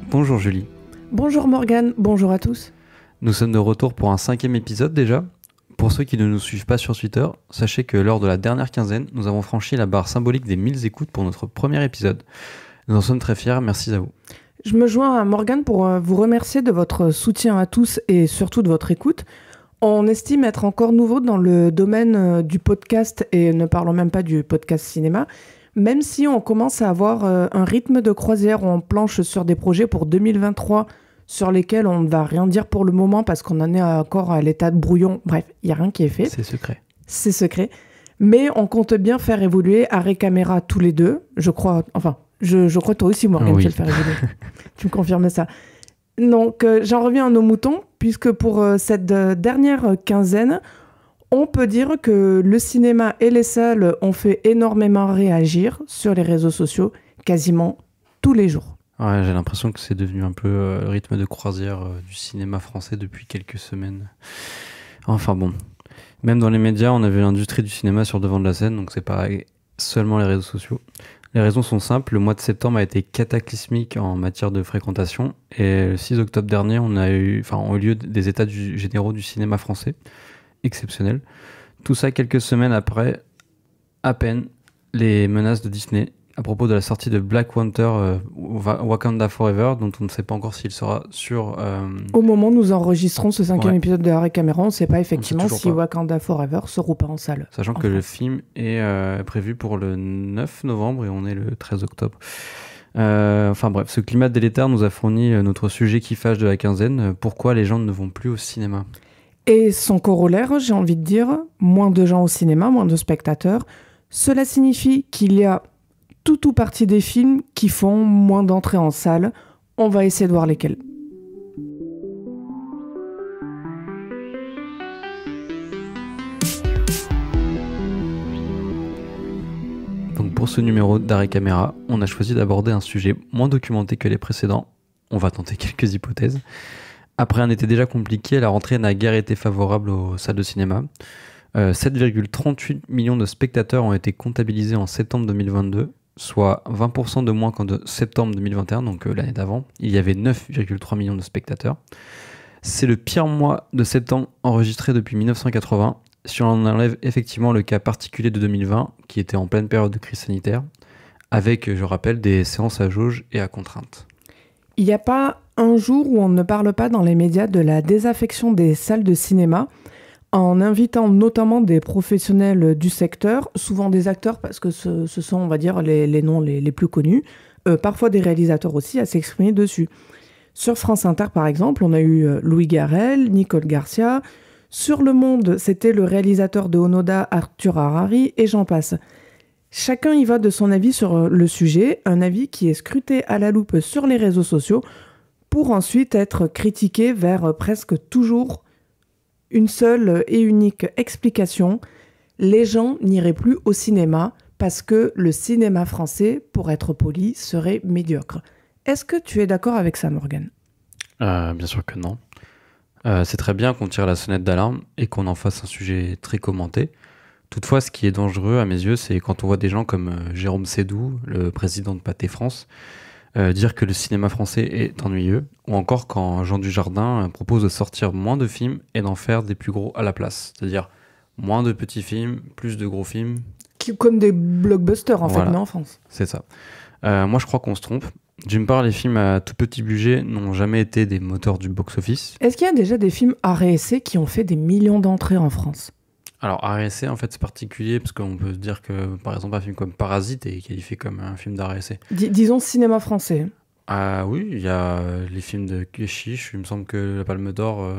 Bonjour Julie. Bonjour Morgane, bonjour à tous. Nous sommes de retour pour un 5e épisode déjà. Pour ceux qui ne nous suivent pas sur Twitter, sachez que lors de la dernière quinzaine, nous avons franchi la barre symbolique des 1000 écoutes pour notre premier épisode. Nous en sommes très fiers, merci à vous. Je me joins à Morgane pour vous remercier de votre soutien à tous et surtout de votre écoute. On estime être encore nouveau dans le domaine du podcast et ne parlons même pas du podcast cinéma. Même si on commence à avoir un rythme de croisière où on planche sur des projets pour 2023 sur lesquels on ne va rien dire pour le moment parce qu'on en est encore à l'état de brouillon. Bref, il n'y a rien qui est fait. C'est secret. C'est secret. Mais on compte bien faire évoluer Arrêt Caméra tous les deux. Je crois toi aussi, Morgane, oui. tu vas le faire évoluer. Tu me confirmes ça. Donc, j'en reviens à nos moutons, puisque pour cette dernière quinzaine, on peut dire que le cinéma et les salles ont fait énormément réagir sur les réseaux sociaux quasiment tous les jours. Ouais, j'ai l'impression que c'est devenu un peu le rythme de croisière du cinéma français depuis quelques semaines. Enfin bon, même dans les médias, on a vu l'industrie du cinéma sur le devant de la scène, donc c'est pas seulement les réseaux sociaux. Les raisons sont simples, le mois de septembre a été cataclysmique en matière de fréquentation, et le 6 octobre dernier, ont eu lieu des états généraux du cinéma français. Exceptionnel. Tout ça quelques semaines après, à peine, les menaces de Disney à propos de la sortie de Black Panther Wakanda Forever, dont on ne sait pas encore s'il sera sur... Au moment où nous enregistrons ce 5e Ouais. épisode de Arrêt Caméra, on ne sait pas effectivement si pas. Wakanda Forever sera ou pas en salle. Sachant que le film est prévu pour le 9 novembre et on est le 13 octobre. Enfin bref, ce climat délétère nous a fourni notre sujet kiffage de la quinzaine. Pourquoi les gens ne vont plus au cinéma ? Et son corollaire, j'ai envie de dire, moins de gens au cinéma, moins de spectateurs. Cela signifie qu'il y a tout ou partie des films qui font moins d'entrées en salle. On va essayer de voir lesquels. Donc pour ce numéro d'Arrêt Caméra, on a choisi d'aborder un sujet moins documenté que les précédents. On va tenter quelques hypothèses. Après un été déjà compliqué, la rentrée n'a guère été favorable aux salles de cinéma. 7,38 millions de spectateurs ont été comptabilisés en septembre 2022, soit 20% de moins qu'en septembre 2021, donc l'année d'avant. Il y avait 9,3 millions de spectateurs. C'est le pire mois de septembre enregistré depuis 1980, si on enlève effectivement le cas particulier de 2020, qui était en pleine période de crise sanitaire, avec, je rappelle, des séances à jauge et à contrainte. Il n'y a pas un jour où on ne parle pas dans les médias de la désaffection des salles de cinéma, en invitant notamment des professionnels du secteur, souvent des acteurs parce que ce sont, on va dire, les noms les plus connus, parfois des réalisateurs aussi, à s'exprimer dessus. Sur France Inter, par exemple, on a eu Louis Garrel, Nicole Garcia. Sur Le Monde, c'était le réalisateur de Onoda, Arthur Harari, et j'en passe. Chacun y va de son avis sur le sujet, un avis qui est scruté à la loupe sur les réseaux sociaux pour ensuite être critiqué vers presque toujours une seule et unique explication. Les gens n'iraient plus au cinéma parce que le cinéma français, pour être poli, serait médiocre. Est-ce que tu es d'accord avec ça, Morgane ? Bien sûr que non. C'est très bien qu'on tire la sonnette d'alarme et qu'on en fasse un sujet très commenté. Toutefois, ce qui est dangereux à mes yeux, c'est quand on voit des gens comme Jérôme Sédou, le président de Pathé France, dire que le cinéma français est ennuyeux, ou encore quand Jean Dujardin propose de sortir moins de films et d'en faire des plus gros à la place. C'est-à-dire moins de petits films, plus de gros films. Comme des blockbusters en fait, mais en France. C'est ça. Moi, je crois qu'on se trompe. D'une part, les films à tout petit budget n'ont jamais été des moteurs du box-office. Est-ce qu'il y a déjà des films arrêt essai qui ont fait des millions d'entrées en France ? Alors, arrêt essai, en fait, c'est particulier parce qu'on peut dire que, par exemple, un film comme Parasite est qualifié comme un film d'arrêt essai. Disons cinéma français. Ah oui, il y a les films de Kechiche. Il me semble que la Palme d'Or,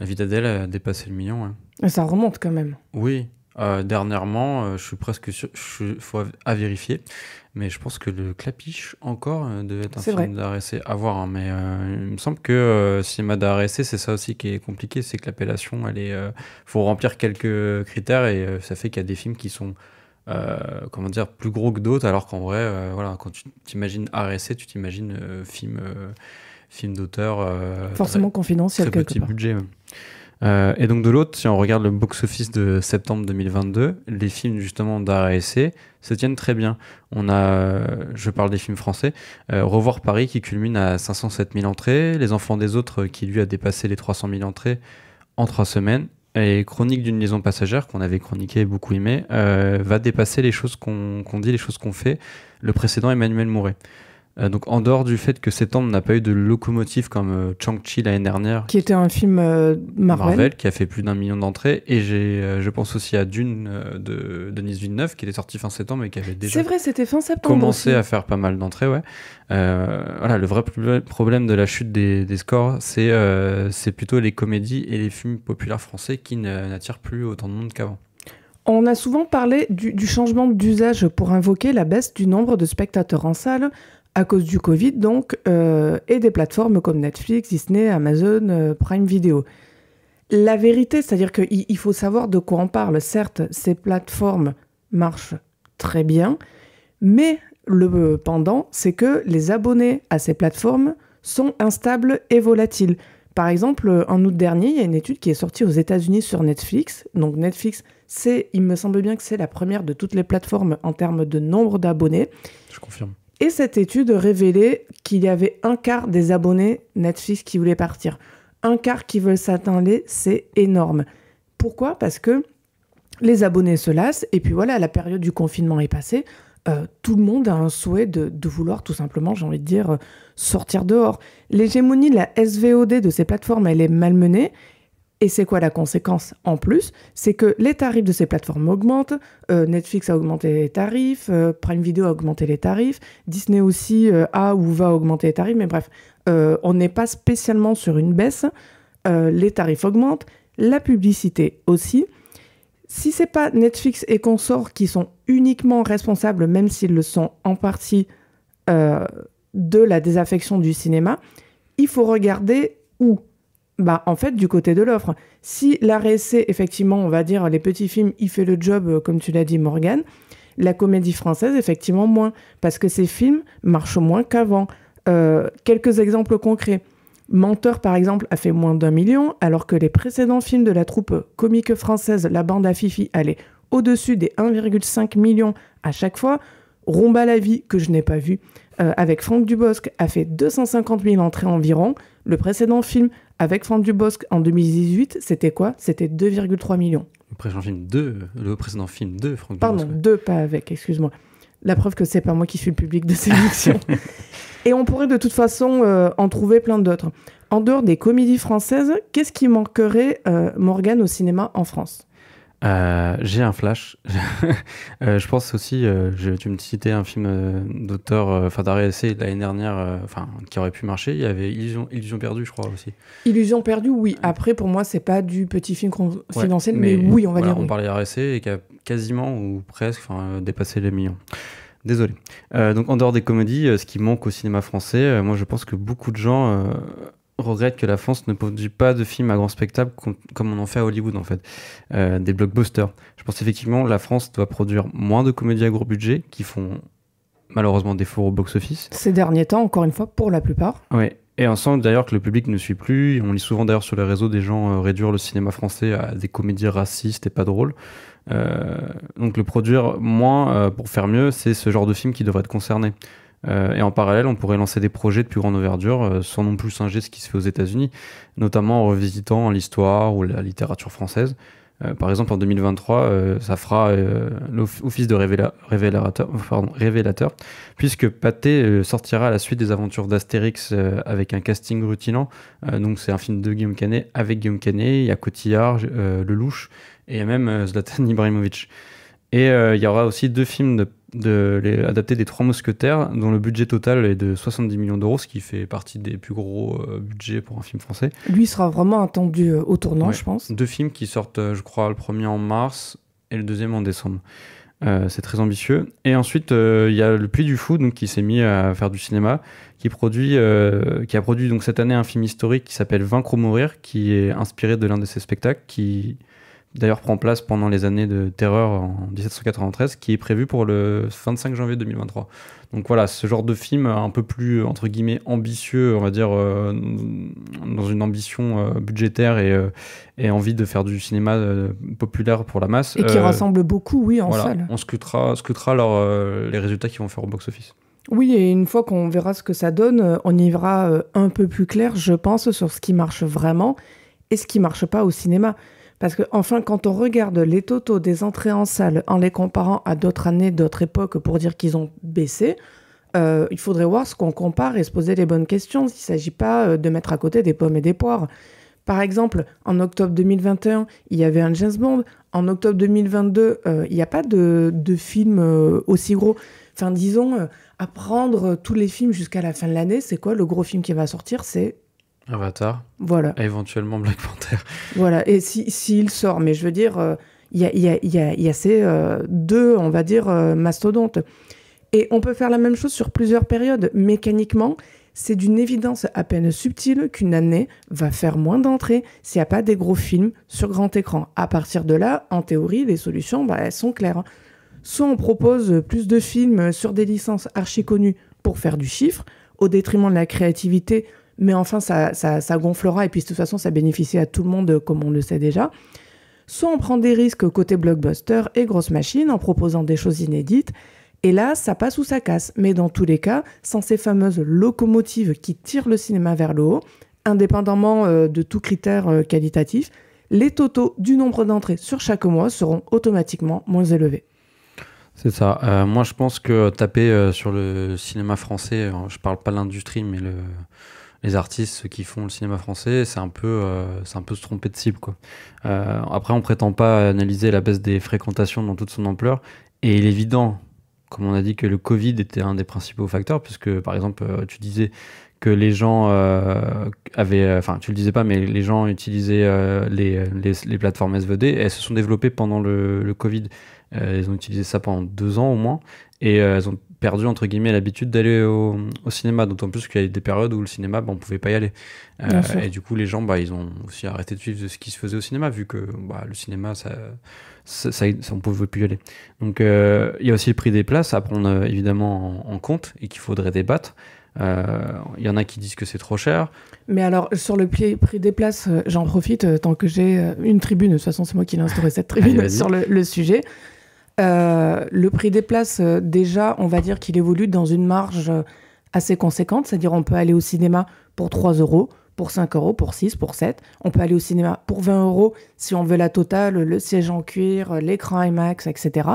La vie d'Adèle a dépassé le million. Hein. Et ça remonte quand même. Oui. Dernièrement, je suis presque sûr, faut à vérifier, mais je pense que le Clapiche encore devait être un C'est film vrai. d'art essai à voir, hein, mais il me semble que cinéma d'art essai, c'est ça aussi qui est compliqué, c'est que l'appellation, faut remplir quelques critères et ça fait qu'il y a des films qui sont comment dire, plus gros que d'autres, alors qu'en vrai, voilà, quand tu t'imagines art essai, tu t'imagines film d'auteur Forcément confidentiel très quelque petit part. budget. Et donc de l'autre, si on regarde le box-office de septembre 2022, les films justement d'art et essai se tiennent très bien. On a, je parle des films français, Revoir Paris qui culmine à 507 000 entrées, Les Enfants des Autres qui lui a dépassé les 300 000 entrées en 3 semaines, et Chronique d'une liaison passagère qu'on avait chroniqué et beaucoup aimé, va dépasser les choses qu'on dit, les choses qu'on fait, le précédent Emmanuel Mouret. Donc en dehors du fait que septembre n'a pas eu de locomotive comme Shang-Chi l'année dernière, Qui était un film Marvel. qui a fait plus d'1 million d'entrées, et je pense aussi à Dune de Denis Villeneuve qui était sorti fin septembre et qui avait déjà C'est vrai, c'était fin septembre commencé aussi. à faire pas mal d'entrées, ouais. Voilà, le vrai problème de la chute des scores, c'est plutôt les comédies et les films populaires français qui n'attirent plus autant de monde qu'avant. On a souvent parlé du changement d'usage pour invoquer la baisse du nombre de spectateurs en salle à cause du Covid, donc, et des plateformes comme Netflix, Disney, Amazon, Prime Video. La vérité, c'est-à-dire qu'il faut savoir de quoi on parle. Certes, ces plateformes marchent très bien, mais le pendant, c'est que les abonnés à ces plateformes sont instables et volatiles. Par exemple, en août dernier, il y a une étude qui est sortie aux États-Unis sur Netflix. Donc Netflix, il me semble bien que c'est la première de toutes les plateformes en termes de nombre d'abonnés. Je confirme. Et cette étude révélait qu'il y avait un quart des abonnés Netflix qui voulaient partir. Un quart qui veulent s'atteindre, c'est énorme. Pourquoi ? Parce que les abonnés se lassent, et puis voilà, la période du confinement est passée. Tout le monde a un souhait de vouloir tout simplement, j'ai envie de dire, sortir dehors. L'hégémonie, la SVOD de ces plateformes, elle est malmenée. Et c'est quoi la conséquence en plus ? C'est que les tarifs de ces plateformes augmentent. Netflix a augmenté les tarifs, Prime Video a augmenté les tarifs, Disney aussi a ou va augmenter les tarifs, mais bref, on n'est pas spécialement sur une baisse. Les tarifs augmentent, la publicité aussi. Si c'est pas Netflix et consorts qui sont uniquement responsables, même s'ils le sont en partie, de la désaffection du cinéma, il faut regarder où ? Bah, en fait, du côté de l'offre. Si l'art essai, effectivement, on va dire, les petits films, il fait le job, comme tu l'as dit, Morgane, la comédie française, effectivement, moins. Parce que ces films marchent moins qu'avant. Quelques exemples concrets. Menteur, par exemple, a fait moins d'1 million, alors que les précédents films de la troupe comique française, La Bande à Fifi, allaient au-dessus des 1,5 million à chaque fois. Rumba la vie, que je n'ai pas vu, avec Franck Dubosc, a fait 250 000 entrées environ. Le précédent film avec Franck Dubosc en 2018, c'était quoi ? C'était 2,3 millions. Le précédent film de Franck Pardon, Dubosc, ouais. 2, pas avec, excuse-moi. La preuve que c'est pas moi qui suis le public de sélection. Et on pourrait de toute façon en trouver plein d'autres. En dehors des comédies françaises, qu'est-ce qui manquerait, Morgane, au cinéma en France ? J'ai un flash. Je pense aussi, tu me citais un film d'auteur, d'art et essai l'année dernière, qui aurait pu marcher. Il y avait Illusion perdue, je crois aussi. Illusion perdue, oui. Après, pour moi, c'est pas du petit film confidentiel, mais oui, on va dire on oui. parlait d'art et essai et qui a quasiment ou presque dépassé les millions. Désolé. Donc en dehors des comédies, ce qui manque au cinéma français, moi je pense que beaucoup de gens regrette que la France ne produit pas de films à grand spectacle comme on en fait à Hollywood en fait, des blockbusters. Je pense effectivement la France doit produire moins de comédies à gros budget qui font malheureusement défaut au box-office. Ces derniers temps, encore une fois, pour la plupart. Ouais. Et on sent d'ailleurs que le public ne suit plus. On lit souvent d'ailleurs sur les réseaux des gens réduire le cinéma français à des comédies racistes et pas drôles. Donc le produire moins pour faire mieux, c'est ce genre de film qui devrait être concerné. Et en parallèle, on pourrait lancer des projets de plus grande envergure sans non plus singer ce qui se fait aux États-Unis, notamment en revisitant l'histoire ou la littérature française. Par exemple, en 2023, ça fera l'office de révélateur, puisque Pathé sortira à la suite des aventures d'Astérix avec un casting rutilant. Donc c'est un film de Guillaume Canet avec Guillaume Canet, il y a Cotillard, Lelouch et même Zlatan Ibrahimovic. Et il y aura aussi 2 films adaptés des Trois Mousquetaires, dont le budget total est de 70 millions d'euros, ce qui fait partie des plus gros budgets pour un film français. Lui sera vraiment attendu au tournant, Ouais. je pense. 2 films qui sortent, je crois, le premier en mars et le deuxième en décembre. C'est très ambitieux. Et ensuite, il y a le Puy du Fou, donc, qui s'est mis à faire du cinéma, qui a produit donc, cette année un film historique qui s'appelle Vaincre ou mourir, qui est inspiré de l'un de ses spectacles, qui d'ailleurs prend place pendant les années de terreur en 1793, qui est prévu pour le 25 janvier 2023. Donc voilà, ce genre de film un peu plus, entre guillemets, ambitieux, on va dire, dans une ambition budgétaire et envie de faire du cinéma populaire pour la masse. Et qui rassemble beaucoup, oui, en voilà, salle. on scrutera les résultats qu'ils vont faire au box-office. Oui, et une fois qu'on verra ce que ça donne, on y verra un peu plus clair, je pense, sur ce qui marche vraiment et ce qui marche pas au cinéma. Parce que, enfin, quand on regarde les totaux des entrées en salle en les comparant à d'autres années, d'autres époques, pour dire qu'ils ont baissé, il faudrait voir ce qu'on compare et se poser les bonnes questions. Il ne s'agit pas de mettre à côté des pommes et des poires. Par exemple, en octobre 2021, il y avait un James Bond. En octobre 2022, il n'y a pas de film aussi gros. Enfin, disons, à prendre tous les films jusqu'à la fin de l'année, c'est quoi le gros film qui va sortir? C'est Avatar. Voilà. Et éventuellement Black Panther. Voilà. Et s'il sort, mais je veux dire, il y a ces deux, on va dire, mastodontes. Et on peut faire la même chose sur plusieurs périodes. Mécaniquement, c'est d'une évidence à peine subtile qu'une année va faire moins d'entrées s'il n'y a pas des gros films sur grand écran. À partir de là, en théorie, les solutions, elles sont claires. Soit on propose plus de films sur des licences archi connues pour faire du chiffre, au détriment de la créativité, mais enfin, ça gonflera, et puis de toute façon, ça bénéficie à tout le monde, comme on le sait déjà. Soit on prend des risques côté blockbuster et grosse machine en proposant des choses inédites, et là, ça passe ou ça casse. Mais dans tous les cas, sans ces fameuses locomotives qui tirent le cinéma vers le haut, indépendamment de tout critère qualitatif, les totaux du nombre d'entrées sur chaque mois seront automatiquement moins élevés. C'est ça. Moi, je pense que taper sur le cinéma français, je parle pas de l'industrie, mais les artistes, ceux qui font le cinéma français, c'est un peu se tromper de cible, quoi. Après, on prétend pas analyser la baisse des fréquentations dans toute son ampleur, et il est évident, comme on a dit, que le Covid était un des principaux facteurs, puisque, par exemple, tu disais que les gens enfin, tu le disais pas, mais les gens utilisaient les plateformes SVOD, et elles se sont développées pendant le Covid. Ils ont utilisé ça pendant 2 ans au moins, et elles ont perdu, entre guillemets, l'habitude d'aller au cinéma, d'autant plus qu'il y a des périodes où le cinéma, on pouvait pas y aller. Et du coup, les gens, ils ont aussi arrêté de suivre ce qui se faisait au cinéma, vu que le cinéma, on pouvait plus y aller. Donc, il y a aussi le prix des places à prendre évidemment en compte, et qu'il faudrait débattre. Il y en a qui disent que c'est trop cher. Mais alors, sur le prix des places, j'en profite tant que j'ai une tribune. De toute façon, c'est moi qui l'ai instauré, cette tribune. Allez, sur le sujet. Le prix des places, déjà, on va dire qu'il évolue dans une marge assez conséquente. C'est-à-dire, on peut aller au cinéma pour 3 euros, pour 5 euros, pour 6, pour 7. On peut aller au cinéma pour 20 euros si on veut la totale, le siège en cuir, l'écran IMAX, etc.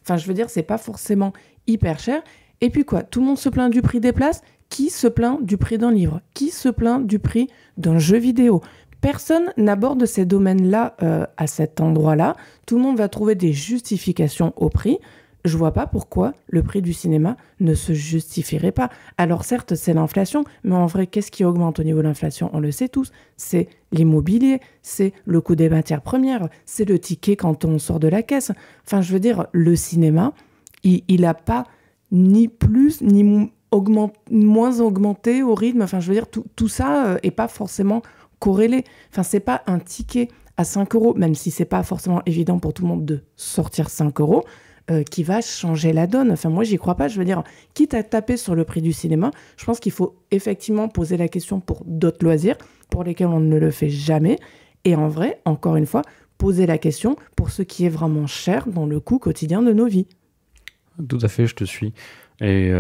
Enfin, je veux dire, c'est pas forcément hyper cher. Et puis quoi, tout le monde se plaint du prix des places. Qui se plaint du prix d'un livre? Qui se plaint du prix d'un jeu vidéo? Personne n'aborde ces domaines-là à cet endroit-là. Tout le monde va trouver des justifications au prix. Je vois pas pourquoi le prix du cinéma ne se justifierait pas. Alors certes, c'est l'inflation, mais en vrai, qu'est-ce qui augmente au niveau de l'inflation? On le sait tous. C'est l'immobilier, c'est le coût des matières premières, c'est le ticket quand on sort de la caisse. Enfin, je veux dire, le cinéma, il n'a pas ni plus ni moins augmenté au rythme. Enfin, je veux dire, tout ça est pas forcément corrélé. Enfin, c'est pas un ticket à 5 euros, même si c'est pas forcément évident pour tout le monde de sortir 5 euros, qui va changer la donne. Enfin, moi, j'y crois pas. Je veux dire, quitte à taper sur le prix du cinéma, je pense qu'il faut effectivement poser la question pour d'autres loisirs, pour lesquels on ne le fait jamais. Et en vrai, encore une fois, poser la question pour ce qui est vraiment cher dans le coût quotidien de nos vies. Tout à fait, je te suis. Et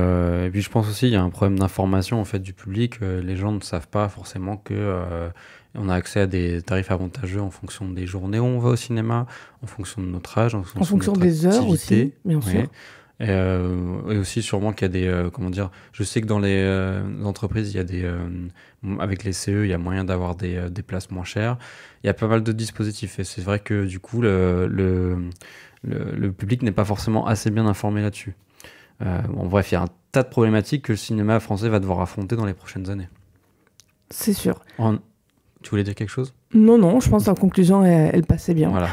puis je pense aussi il y a un problème d'information en fait du public. Les gens ne savent pas forcément que on a accès à des tarifs avantageux en fonction des journées où on va au cinéma, en fonction de notre âge, en fonction de des heures activité. aussi, bien sûr. Et aussi sûrement qu'il y a des comment dire. Je sais que dans les entreprises il y a des avec les CE il y a moyen d'avoir des places moins chères. Il y a pas mal de dispositifs et c'est vrai que du coup le public n'est pas forcément assez bien informé là-dessus. Bref, il y a un tas de problématiques que le cinéma français va devoir affronter dans les prochaines années. C'est sûr. Tu voulais dire quelque chose ? Non, je pense que la conclusion, elle passait bien. Voilà.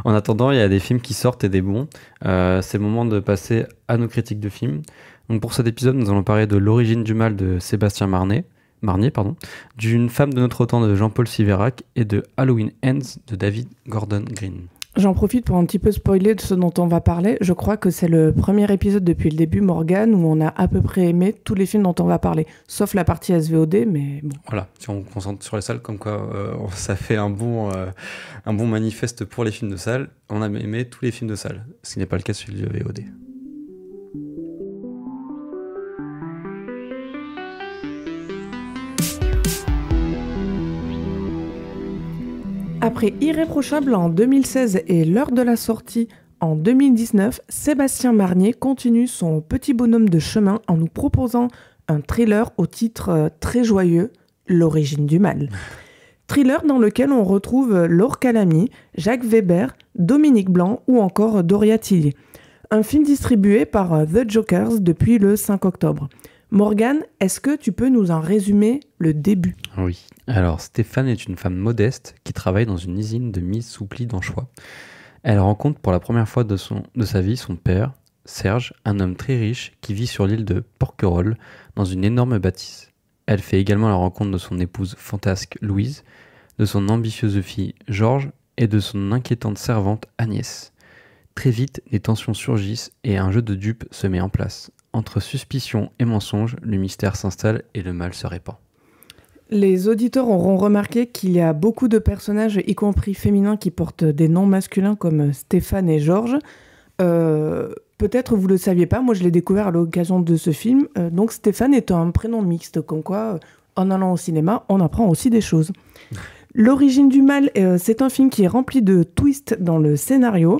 En attendant, il y a des films qui sortent et des bons. C'est le moment de passer à nos critiques de films. Donc pour cet épisode, nous allons parler de L'origine du mal de Sébastien Marnier, d'une femme de notre temps de Jean-Paul Siverac et de Halloween Ends de David Gordon Green. J'en profite pour un petit peu spoiler de ce dont on va parler. Je crois que c'est le premier épisode depuis le début, Morgane, où on a à peu près aimé tous les films dont on va parler, sauf la partie SVOD, mais bon. Voilà, si on se concentre sur les salles, comme quoi ça fait un bon manifeste pour les films de salle. On a aimé tous les films de salle, ce qui n'est pas le cas sur le VOD. Après Irréprochable en 2016 et L'heure de la sortie en 2019, Sébastien Marnier continue son petit bonhomme de chemin en nous proposant un thriller au titre très joyeux, L'origine du mal. Thriller dans lequel on retrouve Laure Calamy, Jacques Weber, Dominique Blanc ou encore Doria Tilly. Un film distribué par The Jokers depuis le 5 octobre. Morgane, est-ce que tu peux nous en résumer le début ? Oui. Alors, Stéphane est une femme modeste qui travaille dans une usine de mise sous pli d'anchois. Elle rencontre pour la première fois de sa vie son père, Serge, un homme très riche qui vit sur l'île de Porquerolles dans une énorme bâtisse. Elle fait également la rencontre de son épouse fantasque Louise, de son ambitieuse fille Georges et de son inquiétante servante Agnès. Très vite, des tensions surgissent et un jeu de dupes se met en place. Entre suspicion et mensonge, le mystère s'installe et le mal se répand. Les auditeurs auront remarqué qu'il y a beaucoup de personnages, y compris féminins, qui portent des noms masculins comme Stéphane et Georges. Peut-être vous ne le saviez pas, moi je l'ai découvert à l'occasion de ce film. Donc Stéphane est un prénom mixte, comme quoi, en allant au cinéma, on apprend aussi des choses. L'origine du mal, c'est un film qui est rempli de twists dans le scénario.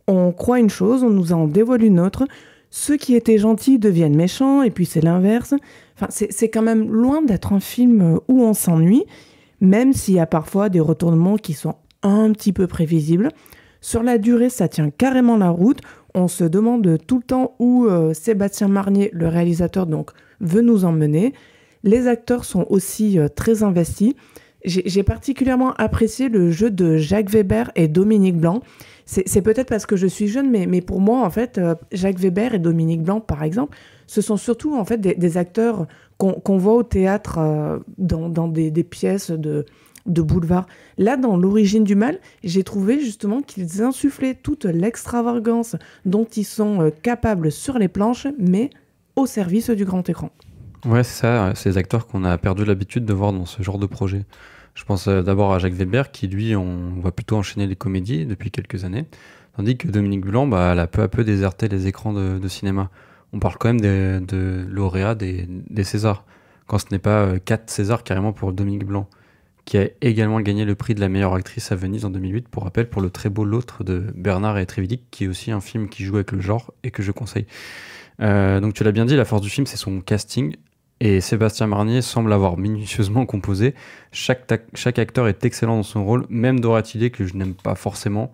On croit une chose, on nous en dévoile une autre. Ceux qui étaient gentils deviennent méchants, et puis c'est l'inverse. Enfin, c'est quand même loin d'être un film où on s'ennuie, même s'il y a parfois des retournements qui sont un petit peu prévisibles. Sur la durée, ça tient carrément la route. On se demande tout le temps où Sébastien Marnier, le réalisateur, donc, veut nous emmener. Les acteurs sont aussi très investis. J'ai particulièrement apprécié le jeu de Jacques Weber et Dominique Blanc. C'est peut-être parce que je suis jeune, mais pour moi, en fait, Jacques Weber et Dominique Blanc, par exemple, ce sont surtout en fait des acteurs qu'on voit au théâtre dans des pièces de boulevard. Là, dans L'origine du mal, j'ai trouvé justement qu'ils insufflaient toute l'extravagance dont ils sont capables sur les planches, mais au service du grand écran. Ouais, c'est ça, ces acteurs qu'on a perdu l'habitude de voir dans ce genre de projet. Je pense d'abord à Jacques Weber, qui lui, on voit plutôt enchaîner les comédies depuis quelques années, tandis que Dominique Blanc, elle a peu à peu déserté les écrans de cinéma. On parle quand même de lauréats des Césars, quand ce n'est pas 4 Césars carrément pour Dominique Blanc, qui a également gagné le prix de la meilleure actrice à Venise en 2008, pour rappel, pour le très beau L'autre de Bernard et Trévidic, qui est aussi un film qui joue avec le genre et que je conseille. Donc tu l'as bien dit, la force du film, c'est son casting. Et Sébastien Marnier semble avoir minutieusement composé. Chaque acteur est excellent dans son rôle, même Doria Tilly, que je n'aime pas forcément,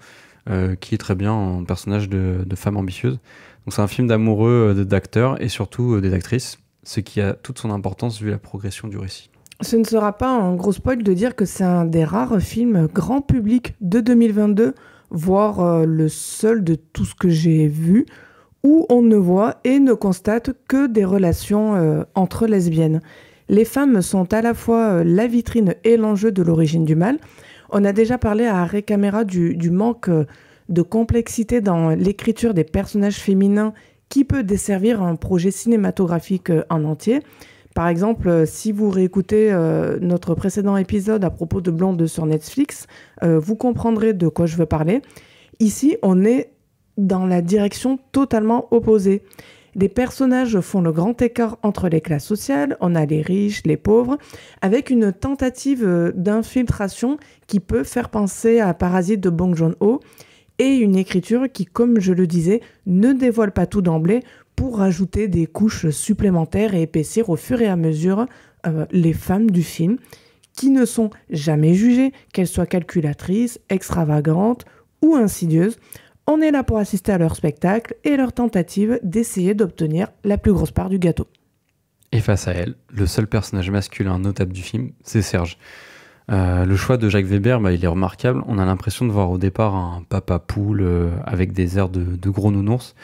qui est très bien en personnage de femme ambitieuse. Donc c'est un film d'amoureux d'acteurs et surtout des actrices, ce qui a toute son importance vu la progression du récit. Ce ne sera pas un gros spoil de dire que c'est un des rares films grand public de 2022, voire le seul de tout ce que j'ai vu, où on ne voit et ne constate que des relations entre lesbiennes. Les femmes sont à la fois la vitrine et l'enjeu de l'origine du mal. On a déjà parlé à Arrêt Caméra du manque de complexité dans l'écriture des personnages féminins qui peut desservir un projet cinématographique en entier. Par exemple, si vous réécoutez notre précédent épisode à propos de Blonde sur Netflix, vous comprendrez de quoi je veux parler. Ici, on est dans la direction totalement opposée. Les personnages font le grand écart entre les classes sociales, on a les riches, les pauvres, avec une tentative d'infiltration qui peut faire penser à Parasite de Bong Joon-ho, et une écriture qui, comme je le disais, ne dévoile pas tout d'emblée pour rajouter des couches supplémentaires et épaissir au fur et à mesure les femmes du film, qui ne sont jamais jugées, qu'elles soient calculatrices, extravagantes ou insidieuses. On est là pour assister à leur spectacle et leur tentative d'essayer d'obtenir la plus grosse part du gâteau. Et face à elle, le seul personnage masculin notable du film, c'est Serge. Le choix de Jacques Weber, il est remarquable. On a l'impression de voir au départ un papa poule avec des airs de gros nounours.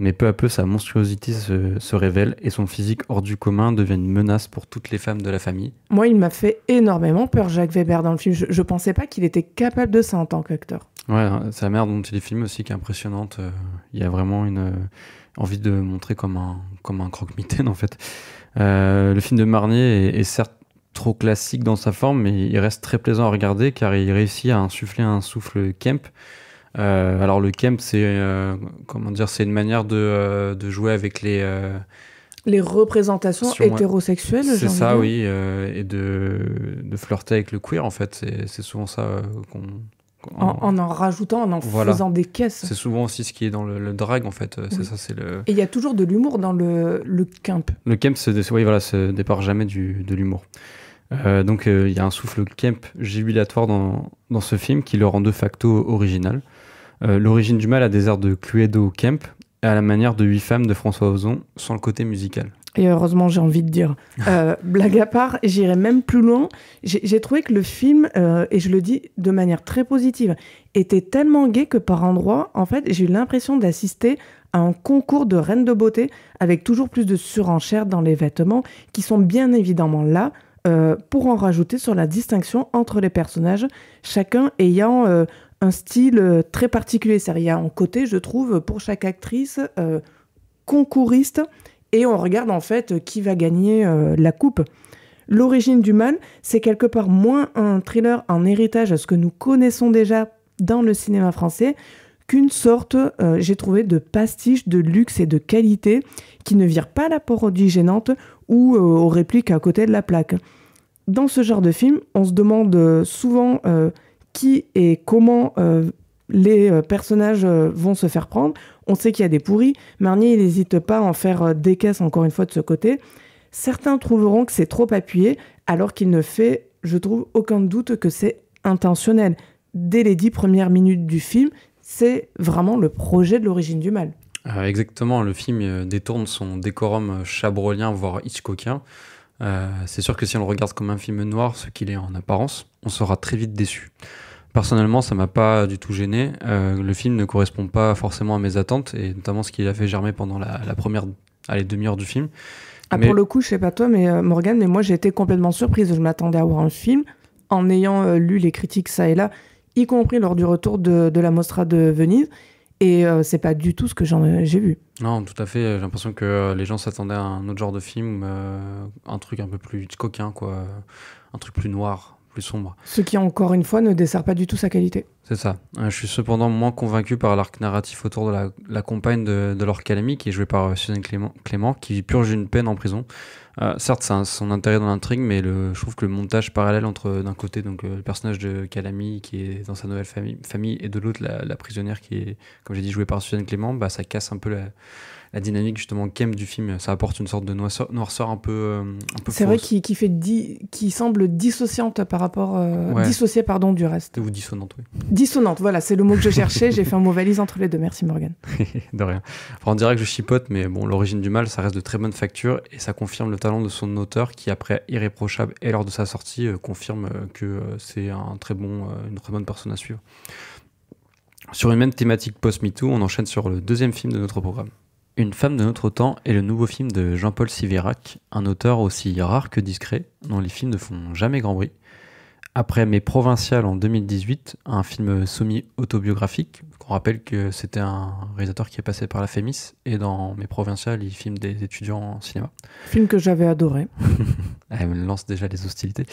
Mais peu à peu, sa monstruosité se révèle et son physique hors du commun devient une menace pour toutes les femmes de la famille. Moi, il m'a fait énormément peur, Jacques Weber, dans le film. Je pensais pas qu'il était capable de ça en tant qu'acteur. Ouais, c'est la manière dont il est filmé aussi qui est impressionnante. Il y a vraiment une envie de montrer comme un croque-mitaine, en fait. Le film de Marnier est certes trop classique dans sa forme, mais il reste très plaisant à regarder car il réussit à insuffler un souffle Kemp. Alors le Kemp, c'est c'est une manière de jouer avec les représentations hétérosexuelles, c'est ça, oui, et de flirter avec le queer, en fait. C'est souvent ça en rajoutant, en faisant des caisses. C'est souvent aussi ce qui est dans le drag, en fait. Oui. C'est ça, c'est Et il y a toujours de l'humour dans le Kemp. Le Kemp, se départ jamais de l'humour. Donc il y a un souffle Kemp jubilatoire dans ce film qui le rend de facto original. L'origine du mal a des airs de Cluedo Kemp, à la manière de 8 femmes de François Ozon, sans le côté musical. Et heureusement, j'ai envie de dire. Blague à part, j'irai même plus loin. J'ai trouvé que le film, et je le dis de manière très positive, était tellement gai que par endroits, en fait, j'ai eu l'impression d'assister à un concours de reines de beauté avec toujours plus de surenchères dans les vêtements qui sont bien évidemment là pour en rajouter sur la distinction entre les personnages, chacun ayant un style très particulier. C'est-à-dire, il y a un côté, je trouve, pour chaque actrice, concouriste, et on regarde en fait qui va gagner la coupe. L'origine du mal, c'est quelque part moins un thriller, un héritage à ce que nous connaissons déjà dans le cinéma français, qu'une sorte, j'ai trouvé, de pastiche de luxe et de qualité qui ne vire pas la parodie gênante ou aux répliques à côté de la plaque. Dans ce genre de film, on se demande souvent qui et comment les personnages vont se faire prendre. On sait qu'il y a des pourris. Marnier, il n'hésite pas à en faire des caisses, encore une fois, de ce côté. Certains trouveront que c'est trop appuyé, alors qu'il ne fait, je trouve, aucun doute que c'est intentionnel. Dès les 10 premières minutes du film, c'est vraiment le projet de l'origine du mal. Exactement, le film détourne son décorum chabrolien, voire hitchcockien. C'est sûr que si on le regarde comme un film noir, ce qu'il est en apparence, on sera très vite déçu. Personnellement, ça m'a pas du tout gêné. Le film ne correspond pas forcément à mes attentes, et notamment ce qu'il a fait germer pendant la première demi-heure du film. Pour le coup, je sais pas toi, mais Morgane, mais moi j'ai été complètement surprise. Je m'attendais à voir un film en ayant lu les critiques ça et là, y compris lors du retour de la Mostra de Venise. Et c'est pas du tout ce que j'ai vu. Non, tout à fait. J'ai l'impression que les gens s'attendaient à un autre genre de film, un truc un peu plus coquin, quoi. Un truc plus noir, plus sombre. Ce qui, encore une fois, ne dessert pas du tout sa qualité. C'est ça. Je suis cependant moins convaincu par l'arc narratif autour de la compagne de Laure Calamy, qui est jouée par Suzanne Clément, qui purge une peine en prison. Certes, ça a son intérêt dans l'intrigue, mais je trouve que le montage parallèle entre, d'un côté, donc, le personnage de Calamy, qui est dans sa nouvelle famille, et de l'autre, la prisonnière, qui est, comme j'ai dit, jouée par Suzanne Clément, ça casse un peu la dynamique, justement, Kemp du film. Ça apporte une sorte de noirceur un peu c'est fausse. Vrai qui semble dissociante par rapport... dissociée, du reste. Ou dissonante, oui. Dissonante, voilà, c'est le mot que je cherchais. J'ai fait un mot valise entre les deux. Merci, Morgane. De rien. Enfin, on dirait que je chipote, mais bon, l'origine du mal, ça reste de très bonne facture, et ça confirme le talent de son auteur, qui, après Irréprochable et lors de sa sortie, confirme que c'est une très bonne personne à suivre. Sur une même thématique post-MeToo, on enchaîne sur le deuxième film de notre programme. Une femme de notre temps est le nouveau film de Jean-Paul Siverac, un auteur aussi rare que discret, dont les films ne font jamais grand bruit. Après Mes Provinciales en 2018, un film semi-autobiographique, on rappelle que c'était un réalisateur qui est passé par la Fémis, et dans Mes Provinciales, il filme des étudiants en cinéma. Film que j'avais adoré. Elle me lance déjà les hostilités.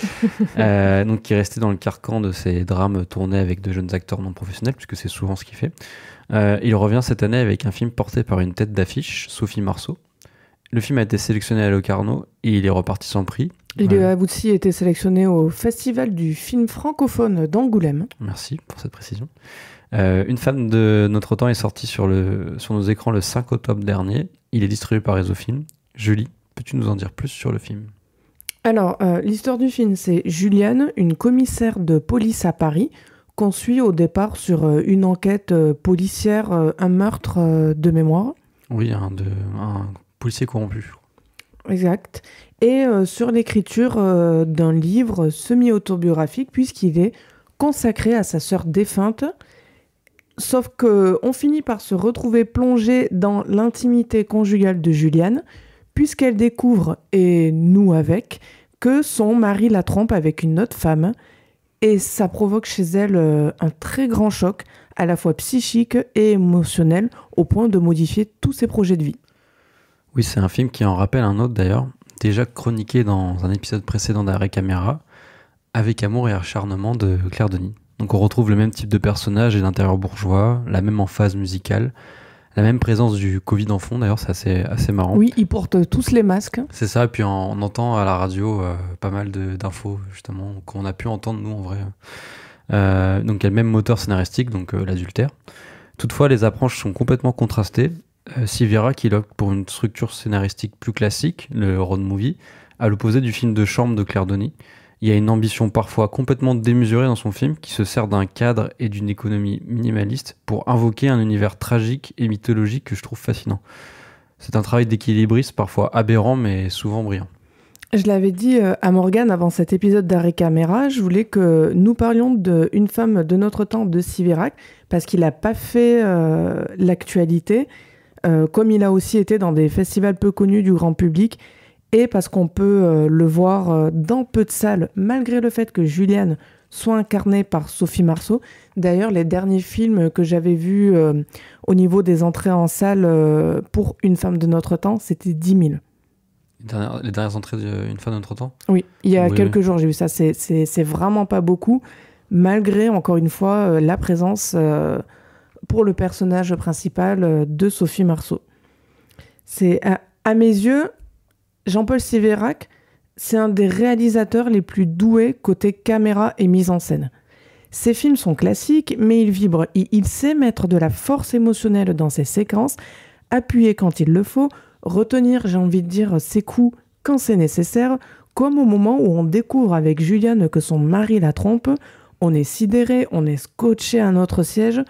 Donc, qui est resté dans le carcan de ces drames tournés avec de jeunes acteurs non professionnels, puisque c'est souvent ce qu'il fait. Il revient cette année avec un film porté par une tête d'affiche, Sophie Marceau. Le film a été sélectionné à Locarno et il est reparti sans prix. Il a aussi été sélectionné au Festival du film francophone d'Angoulême. Merci pour cette précision. Une femme de notre temps est sortie sur nos écrans le 5 octobre dernier. Il est distribué par Réseaufilm. Julie, peux-tu nous en dire plus sur le film ? Alors, l'histoire du film, c'est Juliane, une commissaire de police à Paris, qu'on suit au départ sur une enquête policière, un meurtre de mémoire. Oui, un policier corrompu. exact. Et sur l'écriture d'un livre semi-autobiographique, puisqu'il est consacré à sa sœur défunte. Sauf qu'on finit par se retrouver plongé dans l'intimité conjugale de Juliane, puisqu'elle découvre, et nous avec, que son mari la trompe avec une autre femme. Et ça provoque chez elle un très grand choc, à la fois psychique et émotionnel, au point de modifier tous ses projets de vie. Oui, c'est un film qui en rappelle un autre d'ailleurs, déjà chroniqué dans un épisode précédent d'Arrêt Caméra, Avec amour et acharnement de Claire Denis. Donc on retrouve le même type de personnage et d'intérieur bourgeois, la même emphase musicale, la même présence du Covid en fond, d'ailleurs c'est assez marrant. Oui, ils portent tous les masques. C'est ça, et puis on entend à la radio pas mal d'infos justement qu'on a pu entendre nous en vrai. Donc il y a le même moteur scénaristique, donc l'adultère. Toutefois les approches sont complètement contrastées. Sivera qui opte pour une structure scénaristique plus classique, le road movie, à l'opposé du film de chambre de Claire Denis. Il y a une ambition parfois complètement démesurée dans son film qui se sert d'un cadre et d'une économie minimaliste pour invoquer un univers tragique et mythologique que je trouve fascinant. C'est un travail d'équilibriste parfois aberrant mais souvent brillant. Je l'avais dit à Morgane avant cet épisode d'Arrêt Caméra, je voulais que nous parlions d'une femme de notre temps de Siverac, parce qu'il n'a pas fait l'actualité, comme il a aussi été dans des festivals peu connus du grand public, et parce qu'on peut le voir dans peu de salles, malgré le fait que Juliane soit incarnée par Sophie Marceau. D'ailleurs, les derniers films que j'avais vus au niveau des entrées en salle pour Une femme de notre temps, c'était 10 000. Les dernières entrées d'Une femme de notre temps ? Oui, il y a quelques jours, j'ai vu ça. C'est vraiment pas beaucoup, malgré, encore une fois, la présence pour le personnage principal de Sophie Marceau. C'est, à mes yeux, Jean-Paul Siverac, c'est un des réalisateurs les plus doués côté caméra et mise en scène. Ses films sont classiques, mais il vibre. Il sait mettre de la force émotionnelle dans ses séquences, appuyer quand il le faut, retenir, j'ai envie de dire, ses coups quand c'est nécessaire, comme au moment où on découvre avec Juliane que son mari la trompe, on est sidéré, on est scotché à notre siège,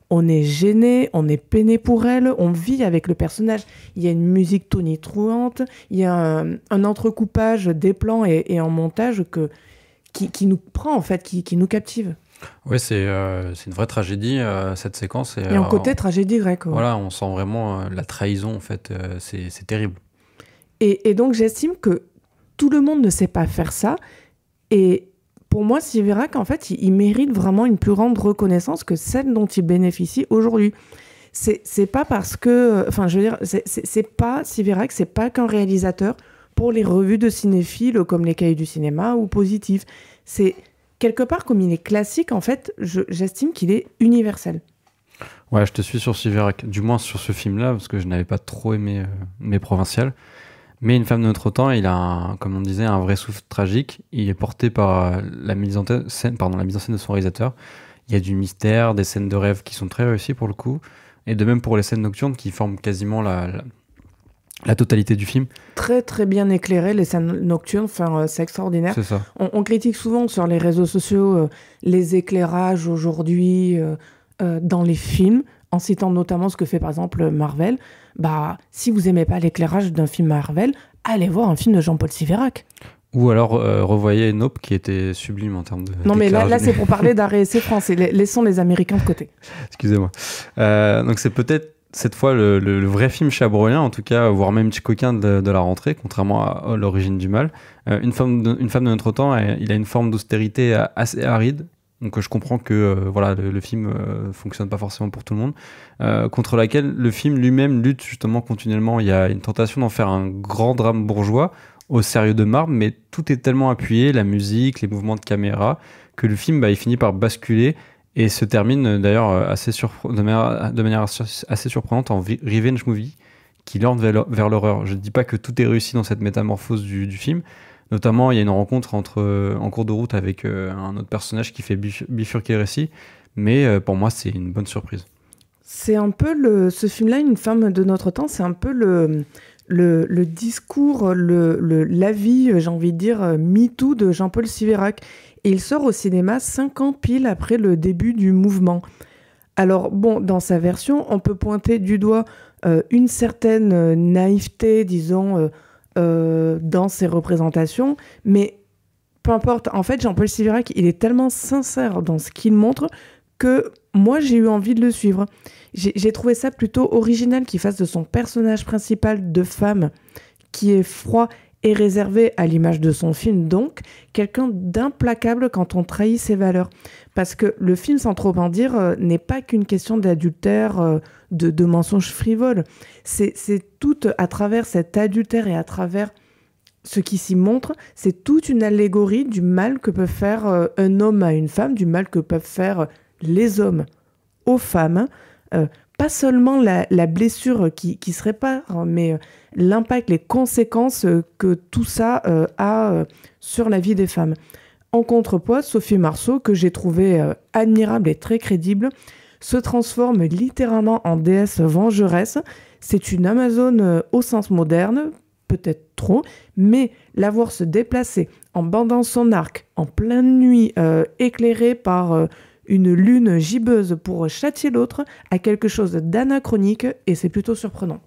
on est gêné, on est peiné pour elle, on vit avec le personnage. Il y a une musique tonitruante, il y a un entrecoupage des plans et en montage qui nous prend, en fait, qui nous captive. Oui, c'est une vraie tragédie, cette séquence. Et en côté tragédie grecque. Ouais. Voilà, on sent vraiment la trahison, en fait. C'est terrible. Et donc, j'estime que tout le monde ne sait pas faire ça. Et pour moi, Siverac, en fait, il mérite vraiment une plus grande reconnaissance que celle dont il bénéficie aujourd'hui. C'est pas parce que... Enfin, je veux dire, c'est pas Siverac, c'est pas qu'un réalisateur pour les revues de cinéphiles comme les Cahiers du cinéma ou Positif. C'est... Quelque part, comme il est classique, en fait, j'estime qu'il est universel. Ouais, je te suis sur Siverac, du moins sur ce film-là, parce que je n'avais pas trop aimé Mes Provinciales. Mais Une femme de notre temps, il a, comme on disait, un vrai souffle tragique. Il est porté par la mise en scène de son réalisateur. Il y a du mystère, des scènes de rêve qui sont très réussies pour le coup. Et de même pour les scènes nocturnes qui forment quasiment la totalité du film. Très très bien éclairé, les scènes nocturnes, enfin, c'est extraordinaire. C'est ça. On critique souvent sur les réseaux sociaux les éclairages aujourd'hui dans les films, en citant notamment ce que fait par exemple Marvel. Bah, si vous aimez pas l'éclairage d'un film Marvel, allez voir un film de Jean-Paul Siverac. Ou alors revoyez Nope qui était sublime en termes de... Non mais là c'est pour parler d'arrêt essai français, laissons les Américains de côté. Excusez-moi. Donc c'est peut-être cette fois le vrai film chabrolien, en tout cas, voire même Hitchcockien de la rentrée, contrairement à L'origine du mal. Une femme de notre temps, il a une forme d'austérité assez aride, donc je comprends que voilà, le film fonctionne pas forcément pour tout le monde, contre laquelle le film lui-même lutte justement continuellement. Il y a une tentation d'en faire un grand drame bourgeois, au sérieux de marbre, mais tout est tellement appuyé, la musique, les mouvements de caméra, que le film il finit par basculer et se termine d'ailleurs de manière assez surprenante en revenge movie qui l'oriente vers l'horreur. Je ne dis pas que tout est réussi dans cette métamorphose du film. Notamment, il y a une rencontre en cours de route avec un autre personnage qui fait bifurquer le récit, mais pour moi, c'est une bonne surprise. C'est un peu ce film-là, Une femme de notre temps, c'est un peu le discours, l'avis, j'ai envie de dire, MeToo de Jean-Paul Siverac. Et il sort au cinéma 5 ans pile après le début du mouvement. Alors, bon, dans sa version, on peut pointer du doigt une certaine naïveté, disons, dans ses représentations, mais peu importe. En fait, Jean-Paul Sivirac, il est tellement sincère dans ce qu'il montre que moi, j'ai eu envie de le suivre. J'ai trouvé ça plutôt original qu'il fasse de son personnage principal de femme, qui est froid et réservé à l'image de son film, donc quelqu'un d'implacable quand on trahit ses valeurs. Parce que le film, sans trop en dire, n'est pas qu'une question d'adultère, de mensonges frivoles. C'est tout à travers cet adultère et à travers ce qui s'y montre, c'est toute une allégorie du mal que peut faire un homme à une femme, du mal que peuvent faire les hommes aux femmes. Pas seulement la blessure qui se répare, mais l'impact, les conséquences que tout ça a sur la vie des femmes. En contrepoids, Sophie Marceau, que j'ai trouvée admirable et très crédible, se transforme littéralement en déesse vengeresse. C'est une Amazone au sens moderne, peut-être trop, mais la voir se déplacer en bandant son arc en pleine nuit, éclairée par une lune gibbeuse pour châtier l'autre, a quelque chose d'anachronique et c'est plutôt surprenant.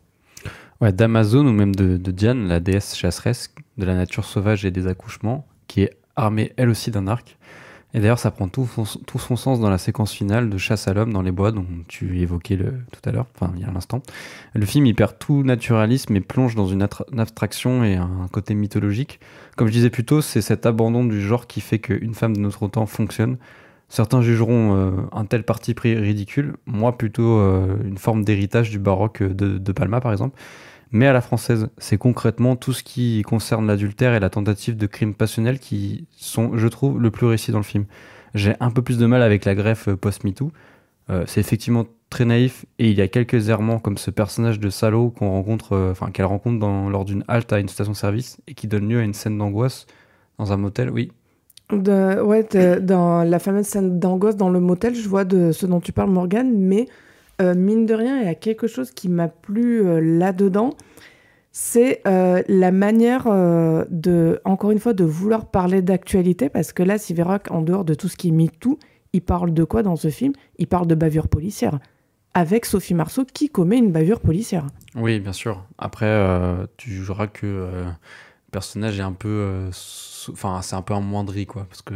Ouais, d'Amazon ou même de Diane, la déesse chasseresse de la nature sauvage et des accouchements, qui est armée elle aussi d'un arc. Et d'ailleurs, ça prend tout son sens dans la séquence finale de chasse à l'homme dans les bois, dont tu évoquais tout à l'heure, enfin il y a un instant. Le film, il perd tout naturalisme et plonge dans une abstraction et un côté mythologique. Comme je disais plus tôt, c'est cet abandon du genre qui fait qu'une femme de notre temps fonctionne. Certains jugeront un tel parti pris ridicule, moi plutôt une forme d'héritage du baroque de Palma par exemple. Mais à la française, c'est concrètement tout ce qui concerne l'adultère et la tentative de crime passionnel qui sont, je trouve, le plus réussi dans le film. J'ai un peu plus de mal avec la greffe post-MeToo. C'est effectivement très naïf et il y a quelques errements comme ce personnage de salaud qu'elle rencontre lors d'une halte à une station-service et qui donne lieu à une scène d'angoisse dans un motel, oui. Dans la fameuse scène d'angoisse dans le motel, je vois de ce dont tu parles, Morgane, mais mine de rien, il y a quelque chose qui m'a plu là-dedans, c'est la manière encore une fois, de vouloir parler d'actualité, parce que là, Siverac, en dehors de tout ce qui est MeToo, il parle de quoi dans ce film ? Il parle de bavure policière, avec Sophie Marceau qui commet une bavure policière. Oui, bien sûr. Après, tu jugeras que le personnage est un peu... c'est un peu amoindri, quoi, parce que